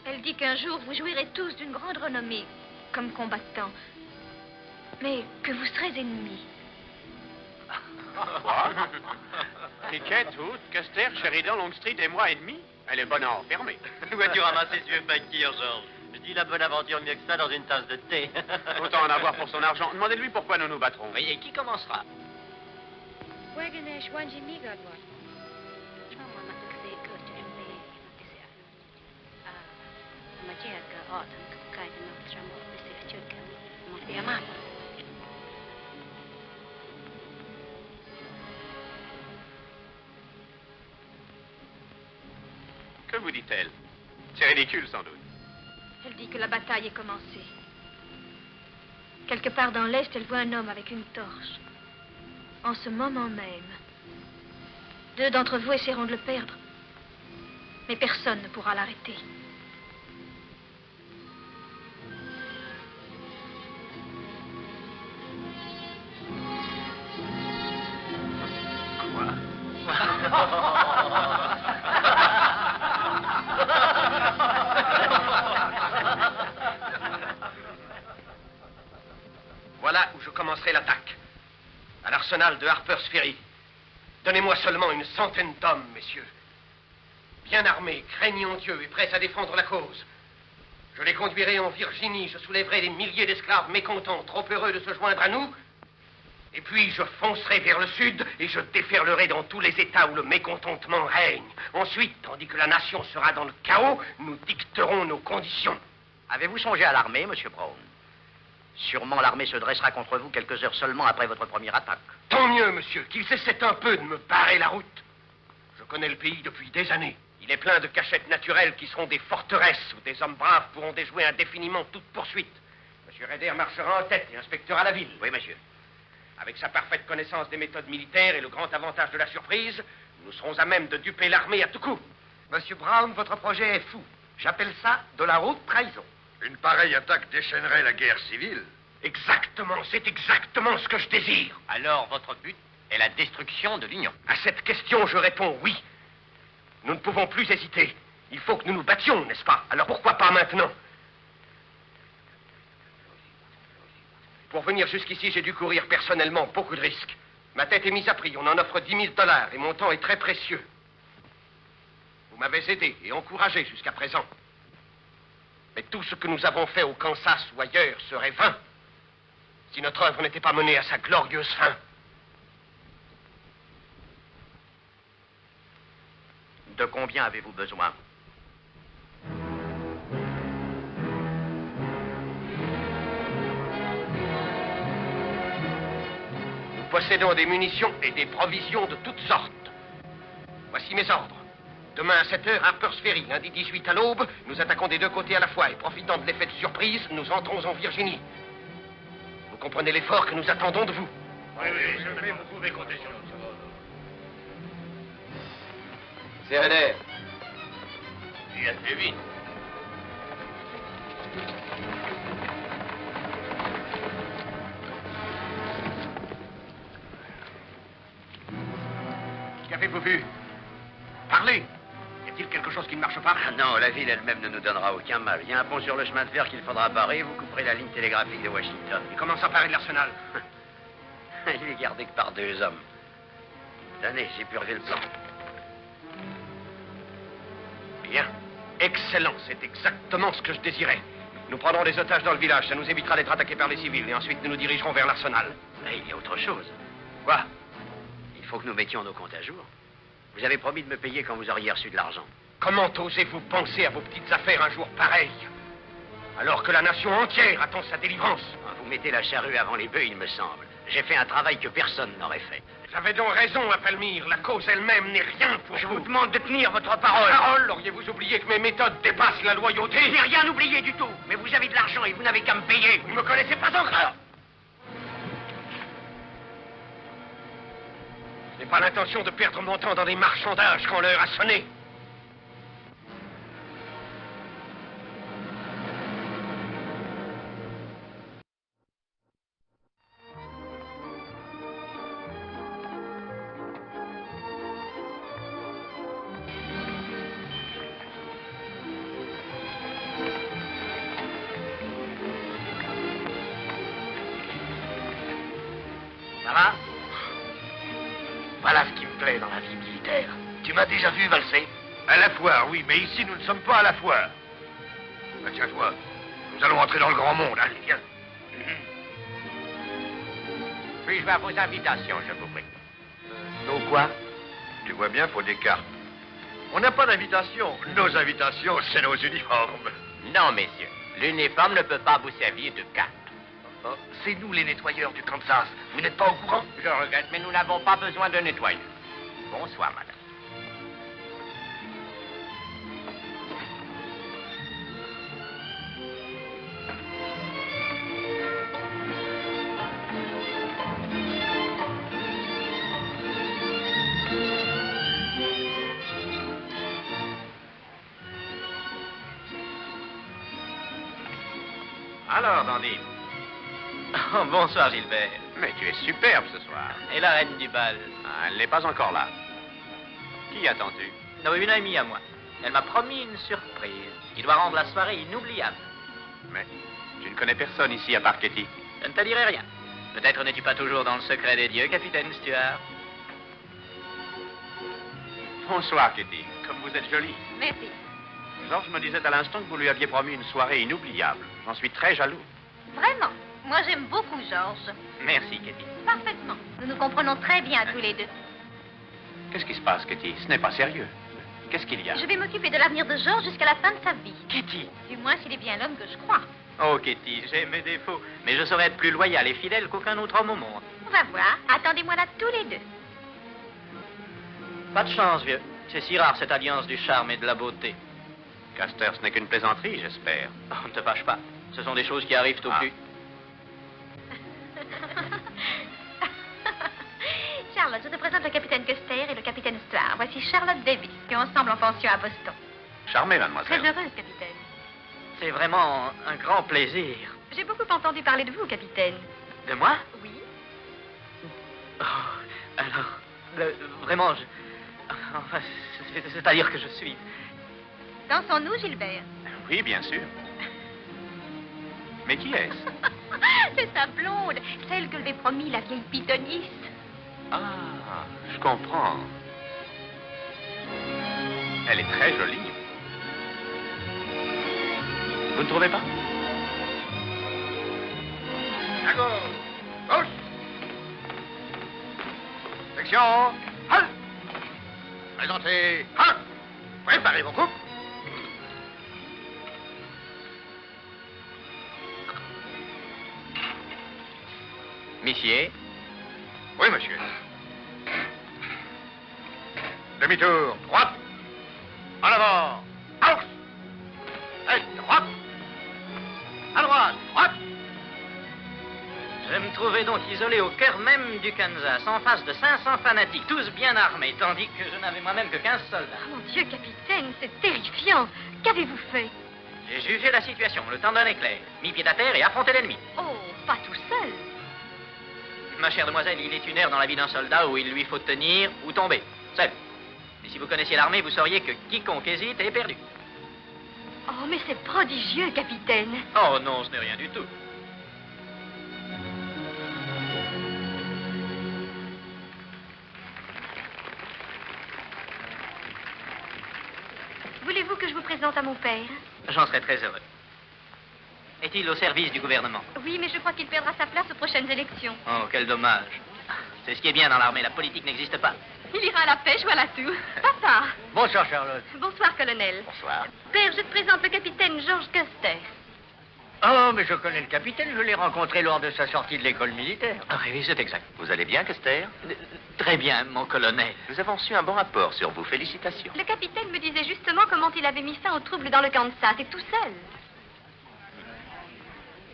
S6: Elle dit qu'un jour vous jouirez tous d'une grande renommée comme combattants, mais que vous serez ennemis.
S2: Piquet, Hood, Custer, Sheridan, Longstreet et moi ennemis? Elle est bonne à enfermer.
S5: Où as-tu ramassé ce vieux fakir, Georges? Je dis la bonne aventure mieux que ça dans une tasse de thé.
S2: Autant en avoir pour son argent. Demandez-lui pourquoi nous nous battrons.
S5: Oui, et qui commencera?
S2: Que vous dit-elle? C'est ridicule, sans doute.
S6: Elle dit que la bataille est commencée. Quelque part dans l'Est, elle voit un homme avec une torche. En ce moment même, 2 d'entre vous essaieront de le perdre. Mais personne ne pourra l'arrêter.
S8: Voilà où je commencerai l'attaque. À l'arsenal de Harper's Ferry. Donnez-moi seulement une centaine d'hommes, messieurs. Bien armés, craignant Dieu et prêts à défendre la cause. Je les conduirai en Virginie, je soulèverai des milliers d'esclaves mécontents, trop heureux de se joindre à nous. Et puis je foncerai vers le sud et je déferlerai dans tous les États où le mécontentement règne. Ensuite, tandis que la nation sera dans le chaos, nous dicterons nos conditions.
S15: Avez-vous songé à l'armée, Monsieur Brown? Sûrement l'armée se dressera contre vous quelques heures seulement après votre première attaque.
S8: Tant mieux, monsieur, qu'ils essaient un peu de me barrer la route. Je connais le pays depuis des années. Il est plein de cachettes naturelles qui seront des forteresses où des hommes braves pourront déjouer indéfiniment toute poursuite. Monsieur Rader marchera en tête et inspectera la ville.
S15: Oui, monsieur.
S8: Avec sa parfaite connaissance des méthodes militaires et le grand avantage de la surprise, nous serons à même de duper l'armée à tout coup.
S9: Monsieur Brown, votre projet est fou. J'appelle ça de la haute trahison.
S13: Une pareille attaque déchaînerait la guerre civile.
S8: Exactement, c'est exactement ce que je désire.
S15: Alors, votre but est la destruction de l'Union.
S8: À cette question, je réponds oui. Nous ne pouvons plus hésiter. Il faut que nous nous battions, n'est-ce pas? Alors pourquoi pas maintenant? Pour venir jusqu'ici, j'ai dû courir personnellement beaucoup de risques. Ma tête est mise à prix. On en offre $10 000 et mon temps est très précieux. Vous m'avez aidé et encouragé jusqu'à présent. Mais tout ce que nous avons fait au Kansas ou ailleurs serait vain si notre œuvre n'était pas menée à sa glorieuse fin.
S15: De combien avez-vous besoin?
S8: Nous possédons des munitions et des provisions de toutes sortes. Voici mes ordres. Demain à 7 heures, Harper's Ferry. Lundi 18 à l'aube, nous attaquons des 2 côtés à la fois et profitant de l'effet de surprise, nous entrons en Virginie. Vous comprenez l'effort que nous attendons de vous?
S13: Oui, vous pouvez compter sur nous.
S4: C'est Rader.
S2: Il y a plus vite.
S8: Qu'avez-vous vu? Parlez! Y a-t-il quelque chose qui ne marche pas?
S1: Ah non, la ville elle-même ne nous donnera aucun mal. Il y a un pont sur le chemin de fer qu'il faudra barrer et vous couperez la ligne télégraphique de Washington.
S8: Et comment s'emparer de l'arsenal?
S1: Il est gardé que par 2 hommes. Tenez, j'ai purvé le plan.
S8: Bien. Excellent. C'est exactement ce que je désirais. Nous prendrons des otages dans le village. Ça nous évitera d'être attaqués par les civils. Et ensuite, nous nous dirigerons vers l'arsenal.
S1: Mais il y a autre chose.
S8: Quoi?
S1: Il faut que nous mettions nos comptes à jour. Vous avez promis de me payer quand vous auriez reçu de l'argent.
S8: Comment osez-vous penser à vos petites affaires un jour pareil? Alors que la nation entière attend sa délivrance.
S1: Vous mettez la charrue avant les bœufs, il me semble. J'ai fait un travail que personne n'aurait fait.
S8: J'avais donc raison à Palmyre. La cause elle-même n'est rien pour
S1: Je
S8: vous.
S1: vous demande de tenir votre parole.
S8: Parole? Auriez-vous oublié que mes méthodes dépassent la loyauté?
S1: Je n'ai rien oublié du tout. Mais vous avez de l'argent et vous n'avez qu'à me payer.
S8: Vous ne me connaissez pas encore. Je n'ai pas l'intention de perdre mon temps dans des marchandages quand l'heure a sonné.
S1: Ça va?
S8: Voilà ce qui me plaît dans la vie militaire.
S13: Tu m'as déjà vu valser? À la foire, oui, mais ici, nous ne sommes pas à la foire. Ah, tiens-toi, nous allons entrer dans le grand monde. Allez, viens.
S4: Puis-je voir vos invitations, je vous prie?
S13: Nos quoi? Tu vois bien, faut des cartes. On n'a pas d'invitation. Nos invitations, c'est nos uniformes.
S4: Non, messieurs. L'uniforme ne peut pas vous servir de carte.
S13: Oh, c'est nous les nettoyeurs du Kansas. Vous n'êtes pas au courant?
S4: Je regrette, mais nous n'avons pas besoin de nettoyeur. Bonsoir, madame.
S3: Alors, Dandy. Oh, bonsoir, Gilbert.
S2: Mais tu es superbe ce soir.
S3: Et la reine du bal?
S2: Ah, elle n'est pas encore là. Qui attends-tu?
S3: Non, une amie à moi. Elle m'a promis une surprise qui doit rendre la soirée inoubliable.
S2: Mais tu ne connais personne ici à part Katie.
S3: Je ne te dirai rien. Peut-être n'es-tu pas toujours dans le secret des dieux, capitaine Stuart.
S2: Bonsoir, Katie. Comme vous êtes jolie.
S6: Merci.
S2: Georges me disait à l'instant que vous lui aviez promis une soirée inoubliable. J'en suis très jaloux.
S6: Vraiment. Moi, j'aime beaucoup Georges.
S3: Merci, Katie.
S6: Parfaitement. Nous nous comprenons très bien tous les deux.
S2: Qu'est-ce qui se passe, Katie? Ce n'est pas sérieux. Qu'est-ce qu'il y a?
S6: Je vais m'occuper de l'avenir de Georges jusqu'à la fin de sa vie.
S3: Katie!
S6: Du moins, s'il est bien l'homme que je crois.
S3: Oh, Katie, j'ai mes défauts. Mais je saurais être plus loyal et fidèle qu'aucun autre homme au monde.
S6: On va voir. Attendez-moi là tous les deux.
S3: Pas de chance, vieux. C'est si rare, cette alliance du charme et de la beauté.
S2: Caster, ce n'est qu'une plaisanterie, j'espère.
S3: Oh, ne te fâche pas. Ce sont des choses qui arrivent au plus.
S6: Charlotte, je te présente le capitaine Custer et le capitaine Stuart. Voici Charlotte Davis, qui est ensemble en pension à Boston.
S2: Charmée,
S6: Très
S2: mademoiselle.
S6: heureuse, capitaine.
S3: C'est vraiment un grand plaisir.
S6: J'ai beaucoup entendu parler de vous, capitaine.
S3: De moi?
S6: Oui.
S3: Oh, alors, vraiment, enfin, c'est-à-dire que je suis...
S6: Dansons-nous, Gilbert?
S2: Oui, bien sûr. Mais qui est-ce?
S6: C'est sa blonde, celle que lui promis, la vieille pythoniste.
S2: Ah, je comprends. Elle est très jolie. Vous ne trouvez pas?
S13: À gauche. Gauche. Section. Halt. Présentez. Halt. Préparez vos coupes.
S3: Monsieur?
S13: Oui, monsieur. Demi-tour. Droite. En avant. À gauche. Allez, droite. À droite. Droite.
S3: Je me trouvais donc isolé au cœur même du Kansas, en face de 500 fanatiques, tous bien armés, tandis que je n'avais moi-même que 15 soldats.
S6: Oh, mon Dieu, capitaine, c'est terrifiant. Qu'avez-vous fait?
S3: J'ai jugé la situation, le temps d'un éclair, mis pied à terre et affronté l'ennemi.
S6: Oh, pas tout seul.
S3: Ma chère demoiselle, il est une heure dans la vie d'un soldat où il lui faut tenir ou tomber, seul. Et si vous connaissiez l'armée, vous sauriez que quiconque hésite est perdu.
S6: Oh, mais c'est prodigieux, capitaine.
S3: Oh non, ce n'est rien du tout.
S6: Voulez-vous que je vous présente à mon père?
S3: J'en serais très heureux. Est-il au service du gouvernement?
S6: Oui, mais je crois qu'il perdra sa place aux prochaines élections.
S3: Oh, quel dommage. C'est ce qui est bien dans l'armée, la politique n'existe pas.
S6: Il ira à la pêche ou à la tour. Papa.
S17: Bonsoir, Charlotte.
S6: Bonsoir, colonel.
S4: Bonsoir.
S6: Père, je te présente le capitaine Georges Custer.
S17: Oh, mais je connais le capitaine, je l'ai rencontré lors de sa sortie de l'école militaire.
S5: Ah oui, c'est exact.
S4: Vous allez bien, Custer?
S5: Très bien, mon colonel.
S4: Nous avons reçu un bon rapport sur vous. Félicitations.
S6: Le capitaine me disait justement comment il avait mis fin aux troubles dans le Kansas, et tout seul.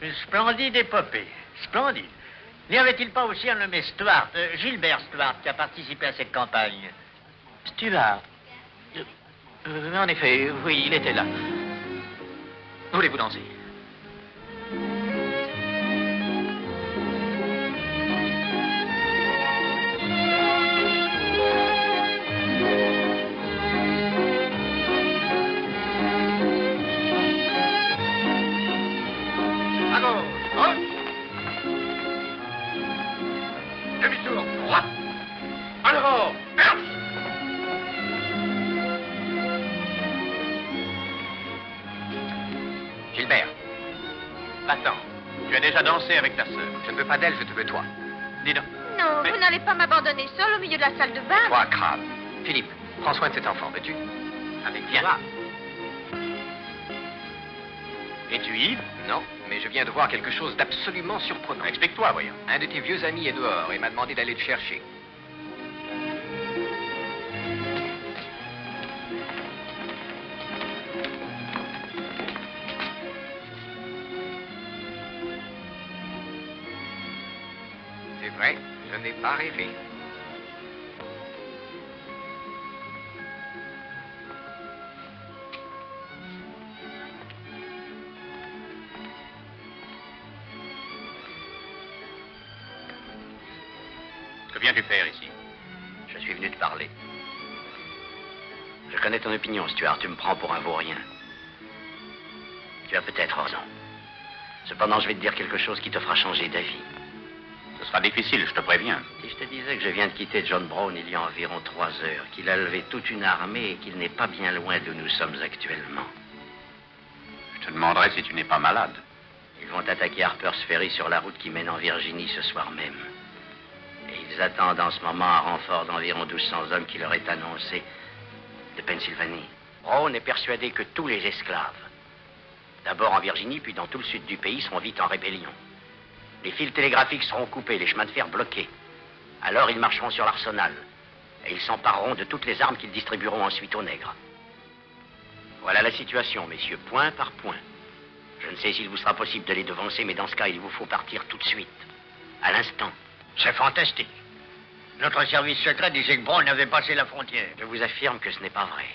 S17: Une splendide épopée. Splendide. N'y avait-il pas aussi un nommé Stuart, Gilbert Stuart, qui a participé à cette campagne?
S5: Stuart. En effet, oui, il était là. Voulez-vous danser?
S13: À gauche, gauche. Demi-tour, droite. En avant, marche.
S3: Gilbert. Attends. Tu as déjà dansé avec ta sœur. Je ne veux pas d'elle, je te veux toi. Dis donc.
S6: Non, vous n'allez pas m'abandonner seul au milieu de la salle de bain.
S3: Toi, crabe. Philippe, prends soin de cet enfant, veux-tu? Avec viens. Es-tu ivre? Non, mais je viens de voir quelque chose d'absolument surprenant. Explique-toi, voyons. Un de tes vieux amis est dehors et m'a demandé d'aller le chercher. C'est vrai, je n'ai pas rêvé. Que viens-tu faire ici?
S1: Je suis venu te parler. Je connais ton opinion, Stuart. Tu me prends pour un vaurien. Tu as peut-être raison. Cependant, je vais te dire quelque chose qui te fera changer d'avis.
S3: Ce sera difficile, je te préviens.
S1: Si je te disais que je viens de quitter John Brown il y a environ 3 heures, qu'il a levé toute une armée et qu'il n'est pas bien loin d'où nous sommes actuellement.
S3: Je te demanderai si tu n'es pas malade.
S1: Ils vont attaquer Harper's Ferry sur la route qui mène en Virginie ce soir même. Et ils attendent en ce moment un renfort d'environ 1200 hommes qui leur est annoncé de Pennsylvanie. Brown est persuadé que tous les esclaves, d'abord en Virginie, puis dans tout le sud du pays, seront vite en rébellion. Les fils télégraphiques seront coupés, les chemins de fer bloqués. Alors ils marcheront sur l'arsenal. Et ils s'empareront de toutes les armes qu'ils distribueront ensuite aux nègres. Voilà la situation, messieurs, point par point. Je ne sais s'il vous sera possible de les devancer, mais dans ce cas, il vous faut partir tout de suite. À l'instant.
S17: C'est fantastique. Notre service secret disait que Brown avait passé la frontière.
S1: Je vous affirme que ce n'est pas vrai.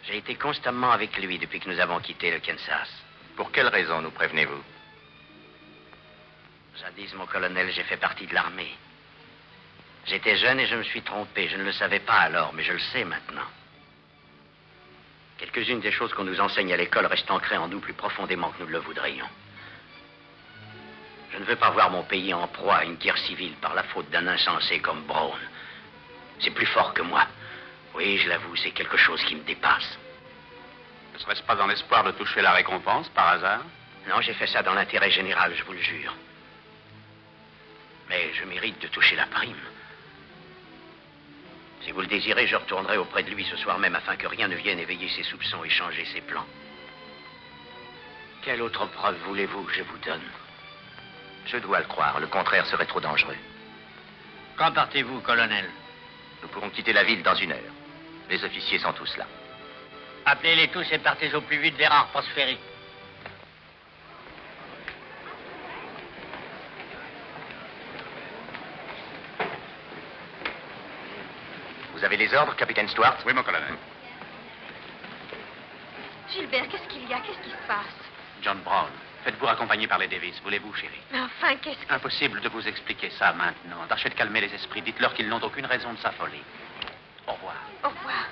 S1: J'ai été constamment avec lui depuis que nous avons quitté le Kansas.
S4: Pour quelle raison nous prévenez-vous?
S1: Jadis, mon colonel, j'ai fait partie de l'armée. J'étais jeune et je me suis trompé. Je ne le savais pas alors, mais je le sais maintenant. Quelques-unes des choses qu'on nous enseigne à l'école restent ancrées en nous plus profondément que nous le voudrions. Je ne veux pas voir mon pays en proie à une guerre civile par la faute d'un insensé comme Brown. C'est plus fort que moi. Oui, je l'avoue, c'est quelque chose qui me dépasse.
S3: Ne serait-ce pas dans l'espoir de toucher la récompense, par hasard?
S1: Non, j'ai fait ça dans l'intérêt général, je vous le jure. Mais je mérite de toucher la prime. Si vous le désirez, je retournerai auprès de lui ce soir même afin que rien ne vienne éveiller ses soupçons et changer ses plans. Quelle autre preuve voulez-vous que je vous donne?
S4: Je dois le croire, le contraire serait trop dangereux.
S17: Quand partez-vous, colonel?
S4: Nous pourrons quitter la ville dans 1 heure. Les officiers sont tous là.
S17: Appelez-les tous et partez au plus vite vers Harper's Ferry.
S4: Vous avez les ordres, capitaine Stuart?
S3: Oui, mon colonel.
S6: Gilbert, qu'est-ce qu'il y a? Qu'est-ce qui se passe?
S3: John Brown, faites-vous accompagner par les Davis, voulez-vous, chérie?
S6: Mais enfin, qu'est-ce que...
S3: Impossible de vous expliquer ça maintenant. Tâchez de calmer les esprits. Dites-leur qu'ils n'ont aucune raison de s'affoler. Au revoir.
S6: Au revoir.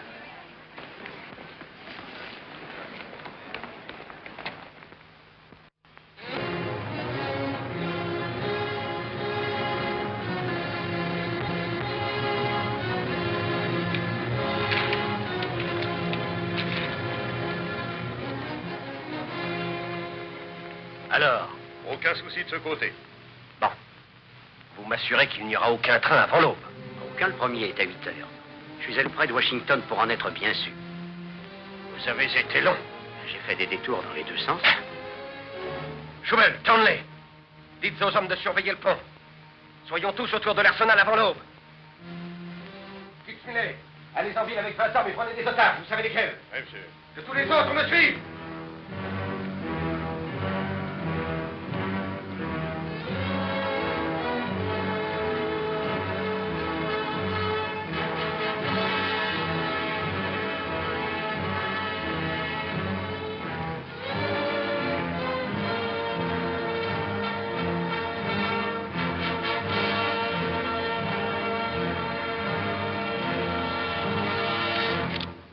S17: Alors?
S13: Aucun souci de ce côté.
S8: Bon. Vous m'assurez qu'il n'y aura aucun train avant l'aube?
S1: bouquin, le premier est à 8 heures. Je suis allé près de Washington pour en être bien sûr.
S8: Vous avez été long.
S1: J'ai fait des détours dans les deux sens.
S8: Schubel, Townley, dites aux hommes de surveiller le pont. Soyons tous autour de l'arsenal avant l'aube. Fixez-les. Allez en ville avec 20 hommes et prenez des otages. Vous savez lesquels?
S13: Oui, monsieur.
S8: Que tous les autres me suivent.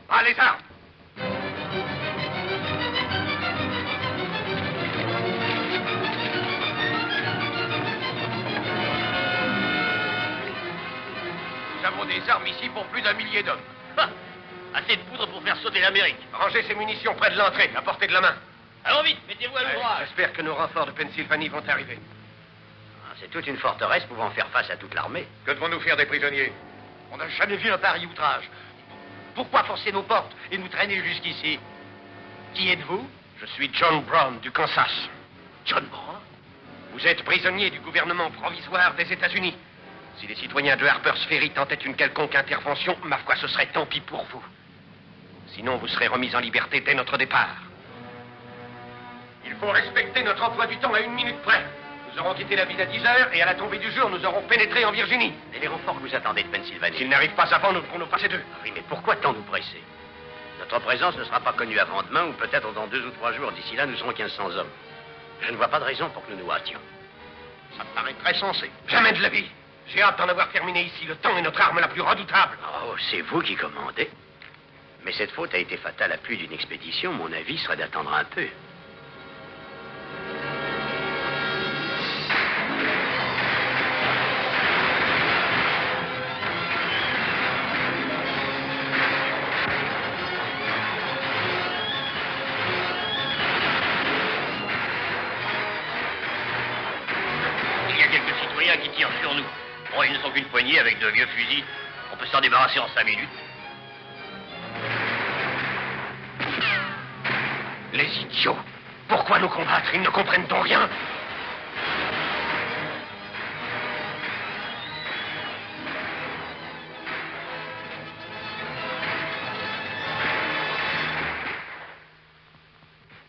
S8: Ah, les armes!
S10: Nous avons des armes ici pour plus d'1 millier d'hommes.
S15: Assez de poudre pour faire sauter l'Amérique.
S8: Rangez ces munitions près de l'entrée, à portée de la main.
S15: Allons vite, mettez-vous à l'ouvrage.
S8: J'espère que nos renforts de Pennsylvanie vont arriver.
S1: C'est toute une forteresse pouvant faire face à toute l'armée.
S13: Que devons-nous faire des prisonniers?
S3: On n'a jamais vu un pareil outrage. Pourquoi forcer nos portes et nous traîner jusqu'ici? Qui êtes-vous?
S8: Je suis John Brown du Kansas.
S3: John Brown?
S8: Vous êtes prisonnier du gouvernement provisoire des États-Unis. Si les citoyens de Harper's Ferry tentaient une quelconque intervention, ma foi, ce serait tant pis pour vous. Sinon, vous serez remis en liberté dès notre départ. Il faut respecter notre emploi du temps à 1 minute près. Nous aurons quitté la ville à 10 heures et à la tombée du jour, nous aurons pénétré en Virginie.
S1: Et les renforts que vous attendez de Pennsylvanie?
S8: S'ils n'arrivent pas avant, nous devrons nous passer d'eux.
S1: Oui, mais pourquoi tant nous presser? Notre présence ne sera pas connue avant demain ou peut-être dans 2 ou 3 jours. D'ici là, nous serons 1500 hommes. Je ne vois pas de raison pour que nous nous hâtions.
S8: Ça me paraît très sensé. Jamais de la vie. J'ai hâte d'en avoir terminé ici. Le temps est notre arme la plus redoutable.
S1: Oh, c'est vous qui commandez. Mais cette faute a été fatale à plus d'une expédition. Mon avis serait d'attendre un peu.
S15: Il y a quelques citoyens qui tirent sur nous. Bon, ils ne sont qu'une poignée avec de vieux fusils. On peut s'en débarrasser en 5 minutes.
S8: Les idiots. Pourquoi nous combattre? Ils ne comprennent donc rien.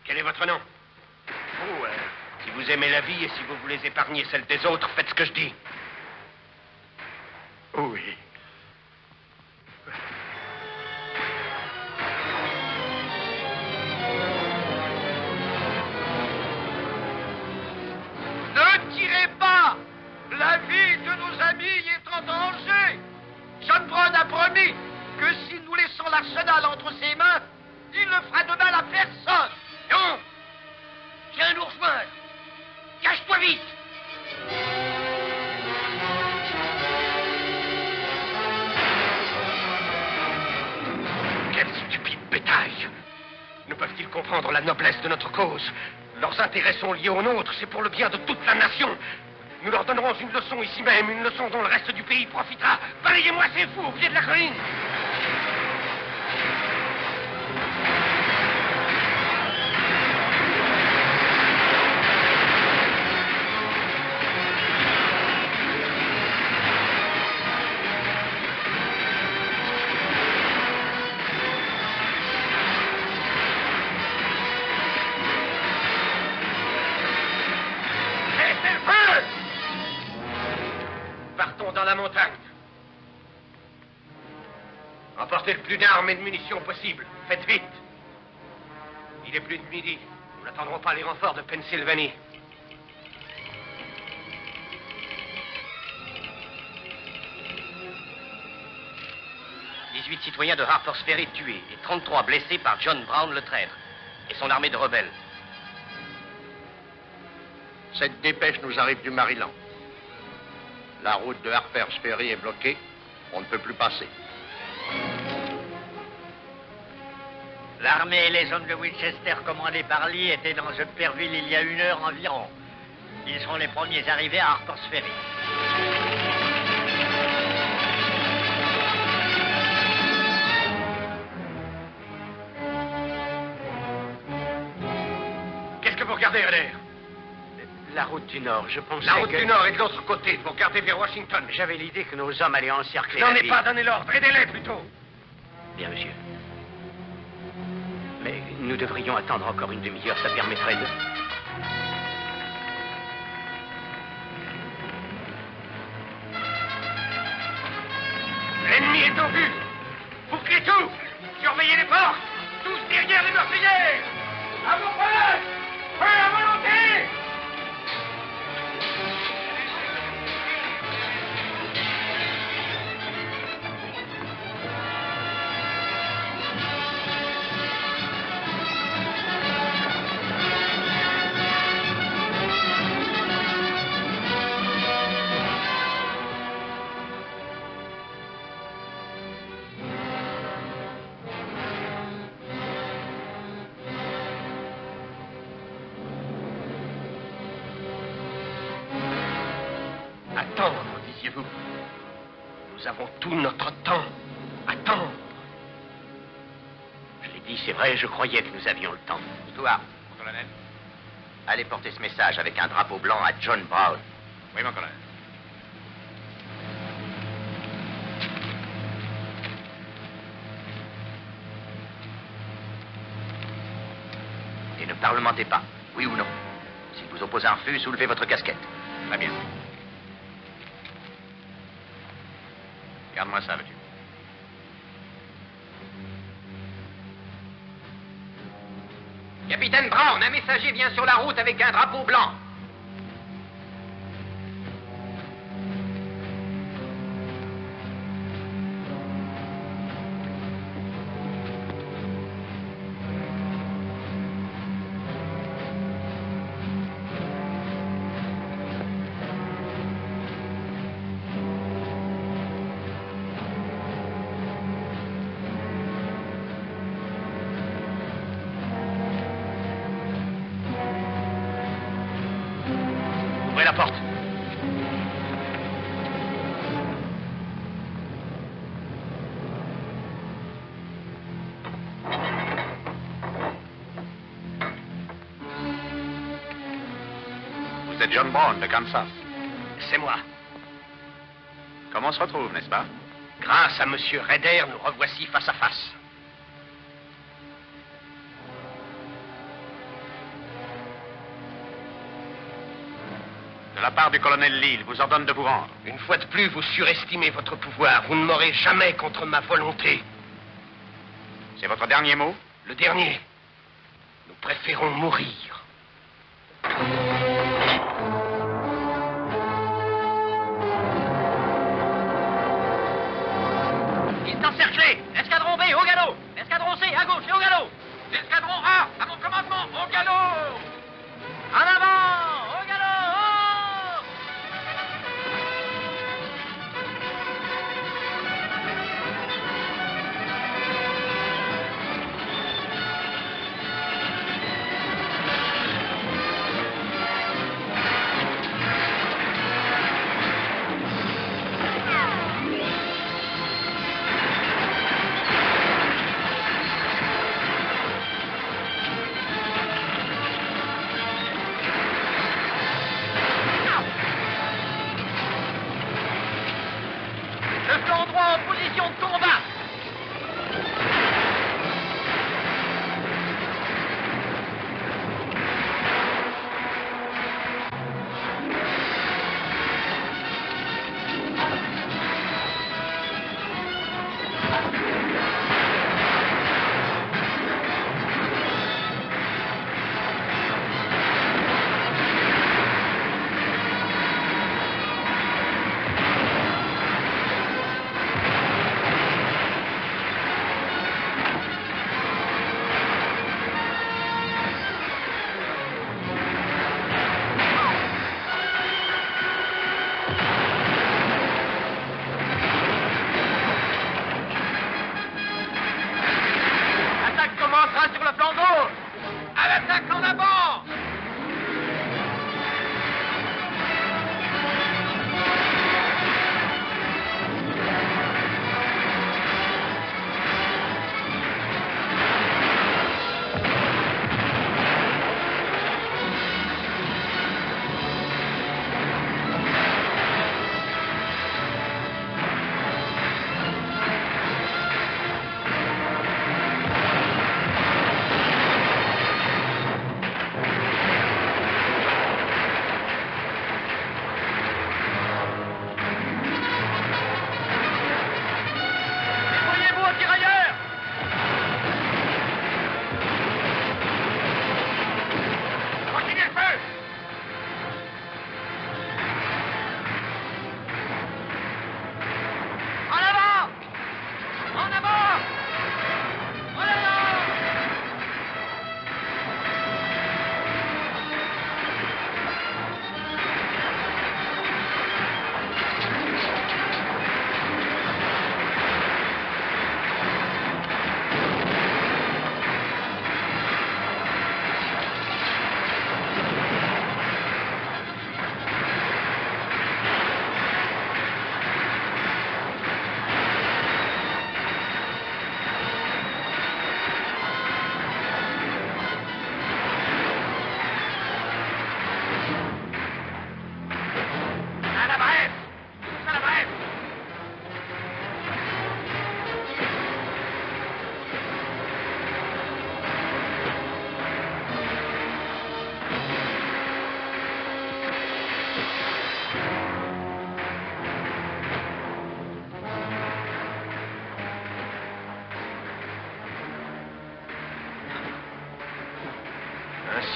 S8: Quel est votre nom? Oh, si vous aimez la vie et si vous voulez épargner celle des autres, faites ce que je dis. Oui.
S10: Ne tirez pas! La vie de nos amis est en danger! John Brown a promis que si nous laissons l'arsenal entre ses mains, il ne fera de mal à personne! Non! Viens nous rejoindre! Cache-toi vite!
S8: Quel stupide bétail! Ne peuvent-ils comprendre la noblesse de notre cause? Leurs intérêts sont liés aux nôtres, c'est pour le bien de toute la nation. Nous leur donnerons une leçon ici même, une leçon dont le reste du pays profitera. Balayez-moi ces fous au pied de la colline! Partons dans la montagne. Emportez le plus d'armes et de munitions possible. Faites vite. Il est plus de midi. Nous n'attendrons pas les renforts de Pennsylvanie.
S15: « 18 citoyens de Harper's Ferry tués et 33 blessés par John Brown le traître et son armée de rebelles.
S13: Cette dépêche nous arrive du Maryland. La route de Harper's Ferry est bloquée. On ne peut plus passer.
S17: L'armée et les hommes de Winchester commandés par Lee étaient dans Upperville il y a 1 heure environ. Ils sont les premiers arrivés à Harper's Ferry.
S8: vous regardez, Adair?
S1: La route du Nord, je pensais
S8: La route
S1: que...
S8: du Nord est de l'autre côté. Vous regardez vers Washington.
S1: J'avais l'idée que nos hommes allaient encercler
S8: Je n'en
S1: la
S8: ai
S1: ville.
S8: pas donné l'ordre. Aidez-les plutôt.
S1: Bien, monsieur. Mais nous devrions attendre encore une demi-heure, ça permettrait de...
S8: L'ennemi est en vue. Bouclez tout. Surveillez les portes. Tous derrière les meurtriers. À vos postes. Feu à volonté. Attendre, disiez-vous? Nous avons tout notre temps. Attendre.
S1: Je l'ai dit, c'est vrai, je croyais que nous avions le temps.
S4: Stuart,
S3: Colonel.
S4: allez porter ce message avec un drapeau blanc à John Brown.
S3: Oui, mon colonel.
S4: Et ne parlementez pas, oui ou non. Si vous opposez un refus, soulevez votre casquette.
S3: Très bien. Garde-moi ça, veux-tu?
S9: Capitaine Brown, un messager vient sur la route avec un drapeau blanc.
S1: Ouvrez la porte.
S2: Vous êtes John Brown de Kansas.
S8: C'est moi.
S2: Comment on se retrouve, n'est-ce pas?
S8: Grâce à Monsieur Rader, nous revoici face à face.
S2: De la part du colonel Lee, il vous ordonne de vous rendre.
S8: Une fois de plus, vous surestimez votre pouvoir. Vous ne m'aurez jamais contre ma volonté.
S2: C'est votre dernier mot?
S8: Le dernier. Nous préférons mourir.
S9: Ils sont encerclés. Escadron B, au galop. Escadron C, à gauche et au galop. Escadron A, à mon commandement, au galop. En avant, au galop.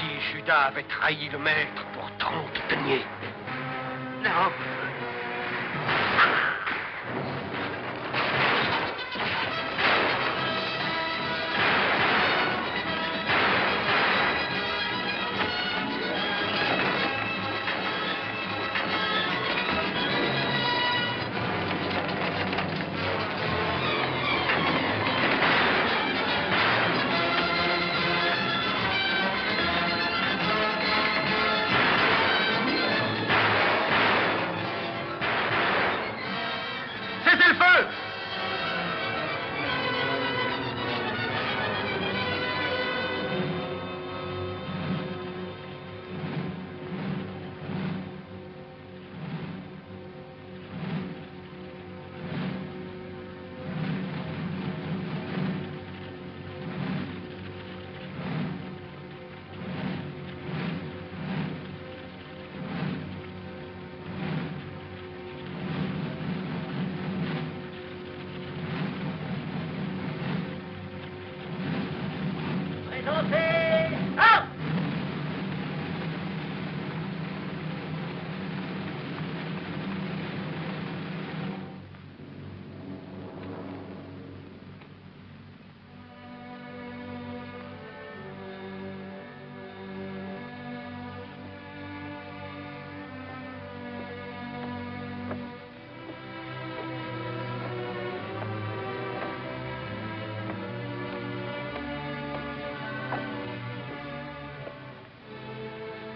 S8: si Judas avait trahi le maître pour 30 deniers. Non.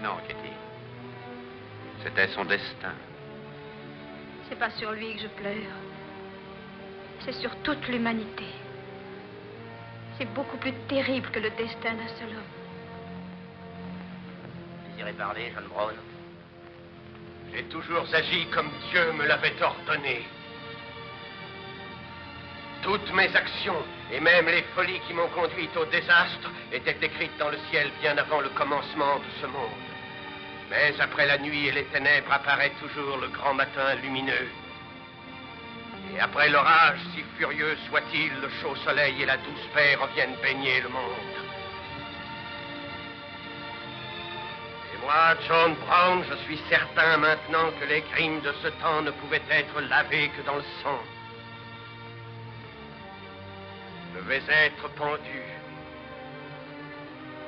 S2: Non, Kitty. C'était son destin.
S6: C'est pas sur lui que je pleure. C'est sur toute l'humanité. C'est beaucoup plus terrible que le destin d'un seul homme.
S4: Vous désirez parler, John Brown?
S8: J'ai toujours agi comme Dieu me l'avait ordonné. Toutes mes actions, et même les folies qui m'ont conduite au désastre, étaient écrites dans le ciel bien avant le commencement de ce monde. Mais après la nuit et les ténèbres apparaît toujours le grand matin lumineux. Et après l'orage, si furieux soit-il, le chaud soleil et la douce paix reviennent baigner le monde. Et moi, John Brown, je suis certain maintenant que les crimes de ce temps ne pouvaient être lavés que dans le sang. Je vais être pendu.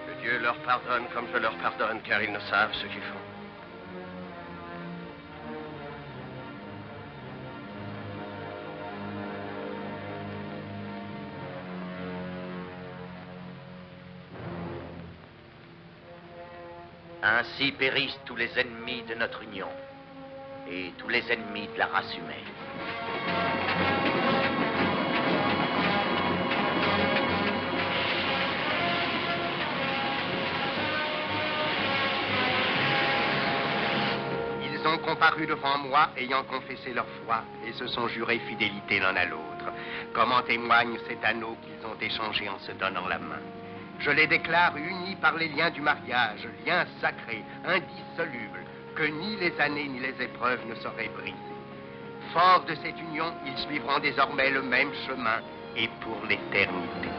S8: Que Dieu leur pardonne comme je leur pardonne, car ils ne savent ce qu'ils font.
S4: Ainsi périssent tous les ennemis de notre union et tous les ennemis de la race humaine.
S8: Ils ont comparu devant moi, ayant confessé leur foi, et se sont jurés fidélité l'un à l'autre, comme en témoigne cet anneau qu'ils ont échangé en se donnant la main. Je les déclare unis par les liens du mariage, liens sacrés, indissolubles, que ni les années ni les épreuves ne sauraient briser. Forts de cette union, ils suivront désormais le même chemin, et pour l'éternité.